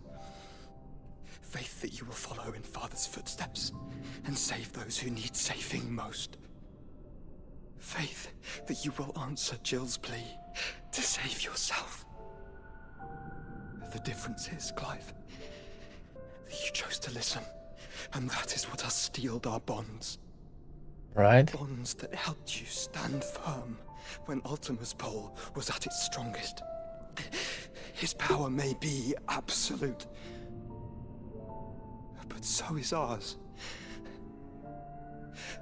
Faith that you will follow in Father's footsteps and save those who need saving most. Faith that you will answer Jill's plea to save yourself. The difference is, Clive, that you chose to listen, and that is what has steeled our bonds. Right? Bonds that helped you stand firm when Ultima's pull was at its strongest. His power may be absolute, but so is ours.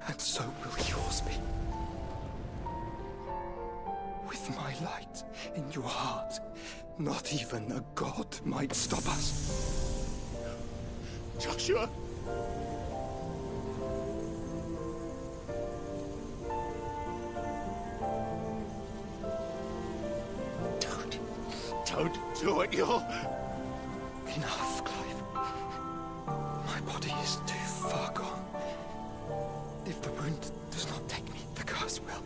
And so will yours be. With my light in your heart, not even a god might stop us. Joshua! Don't do it, you're... Enough, Clive. My body is too far gone. If the wound does not take me, the curse will.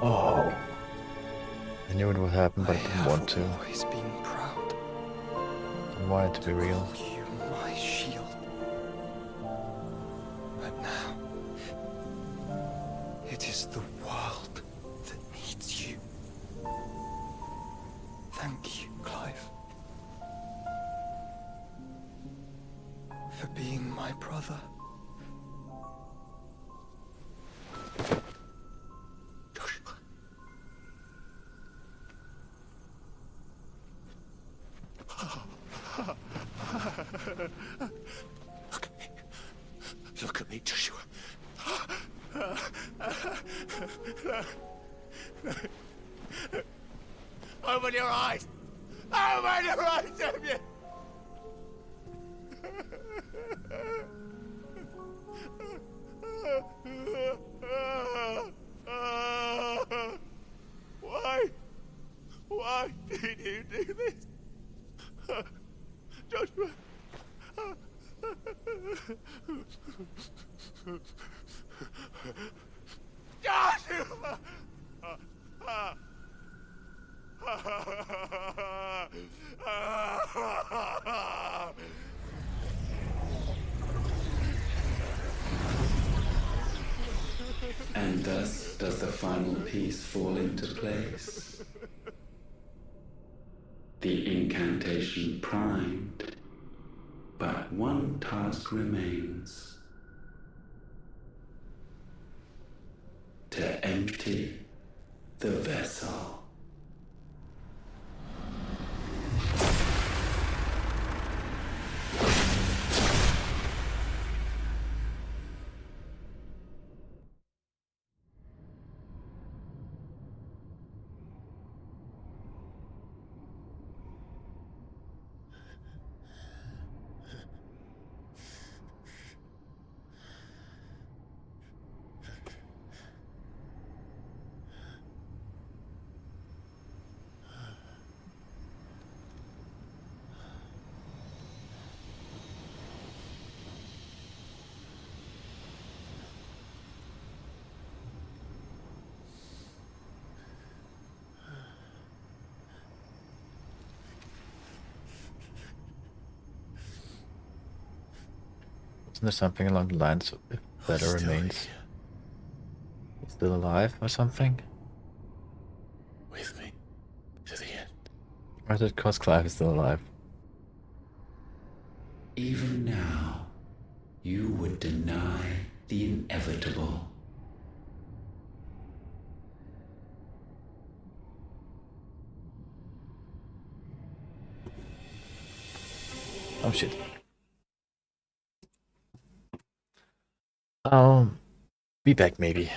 Oh. I knew it would happen, but I didn't want to. Always been proud. I wanted it to be real. Call you my shield. But now, it is the world that needs you. Thank you, Clive. For being my brother. Look at me, Joshua. Open your eyes! Open your eyes, Damien! Why? Why did you do this? Joshua! Joshua! And thus does the final piece fall into place. The incantation primed, but one task remains. To empty the vessel. Isn't there something along the lines of if Better remains still alive or something? With me to the end. Or is it because Clive is still alive? Even now, you would deny the inevitable. Oh shit. Um, Be back maybe.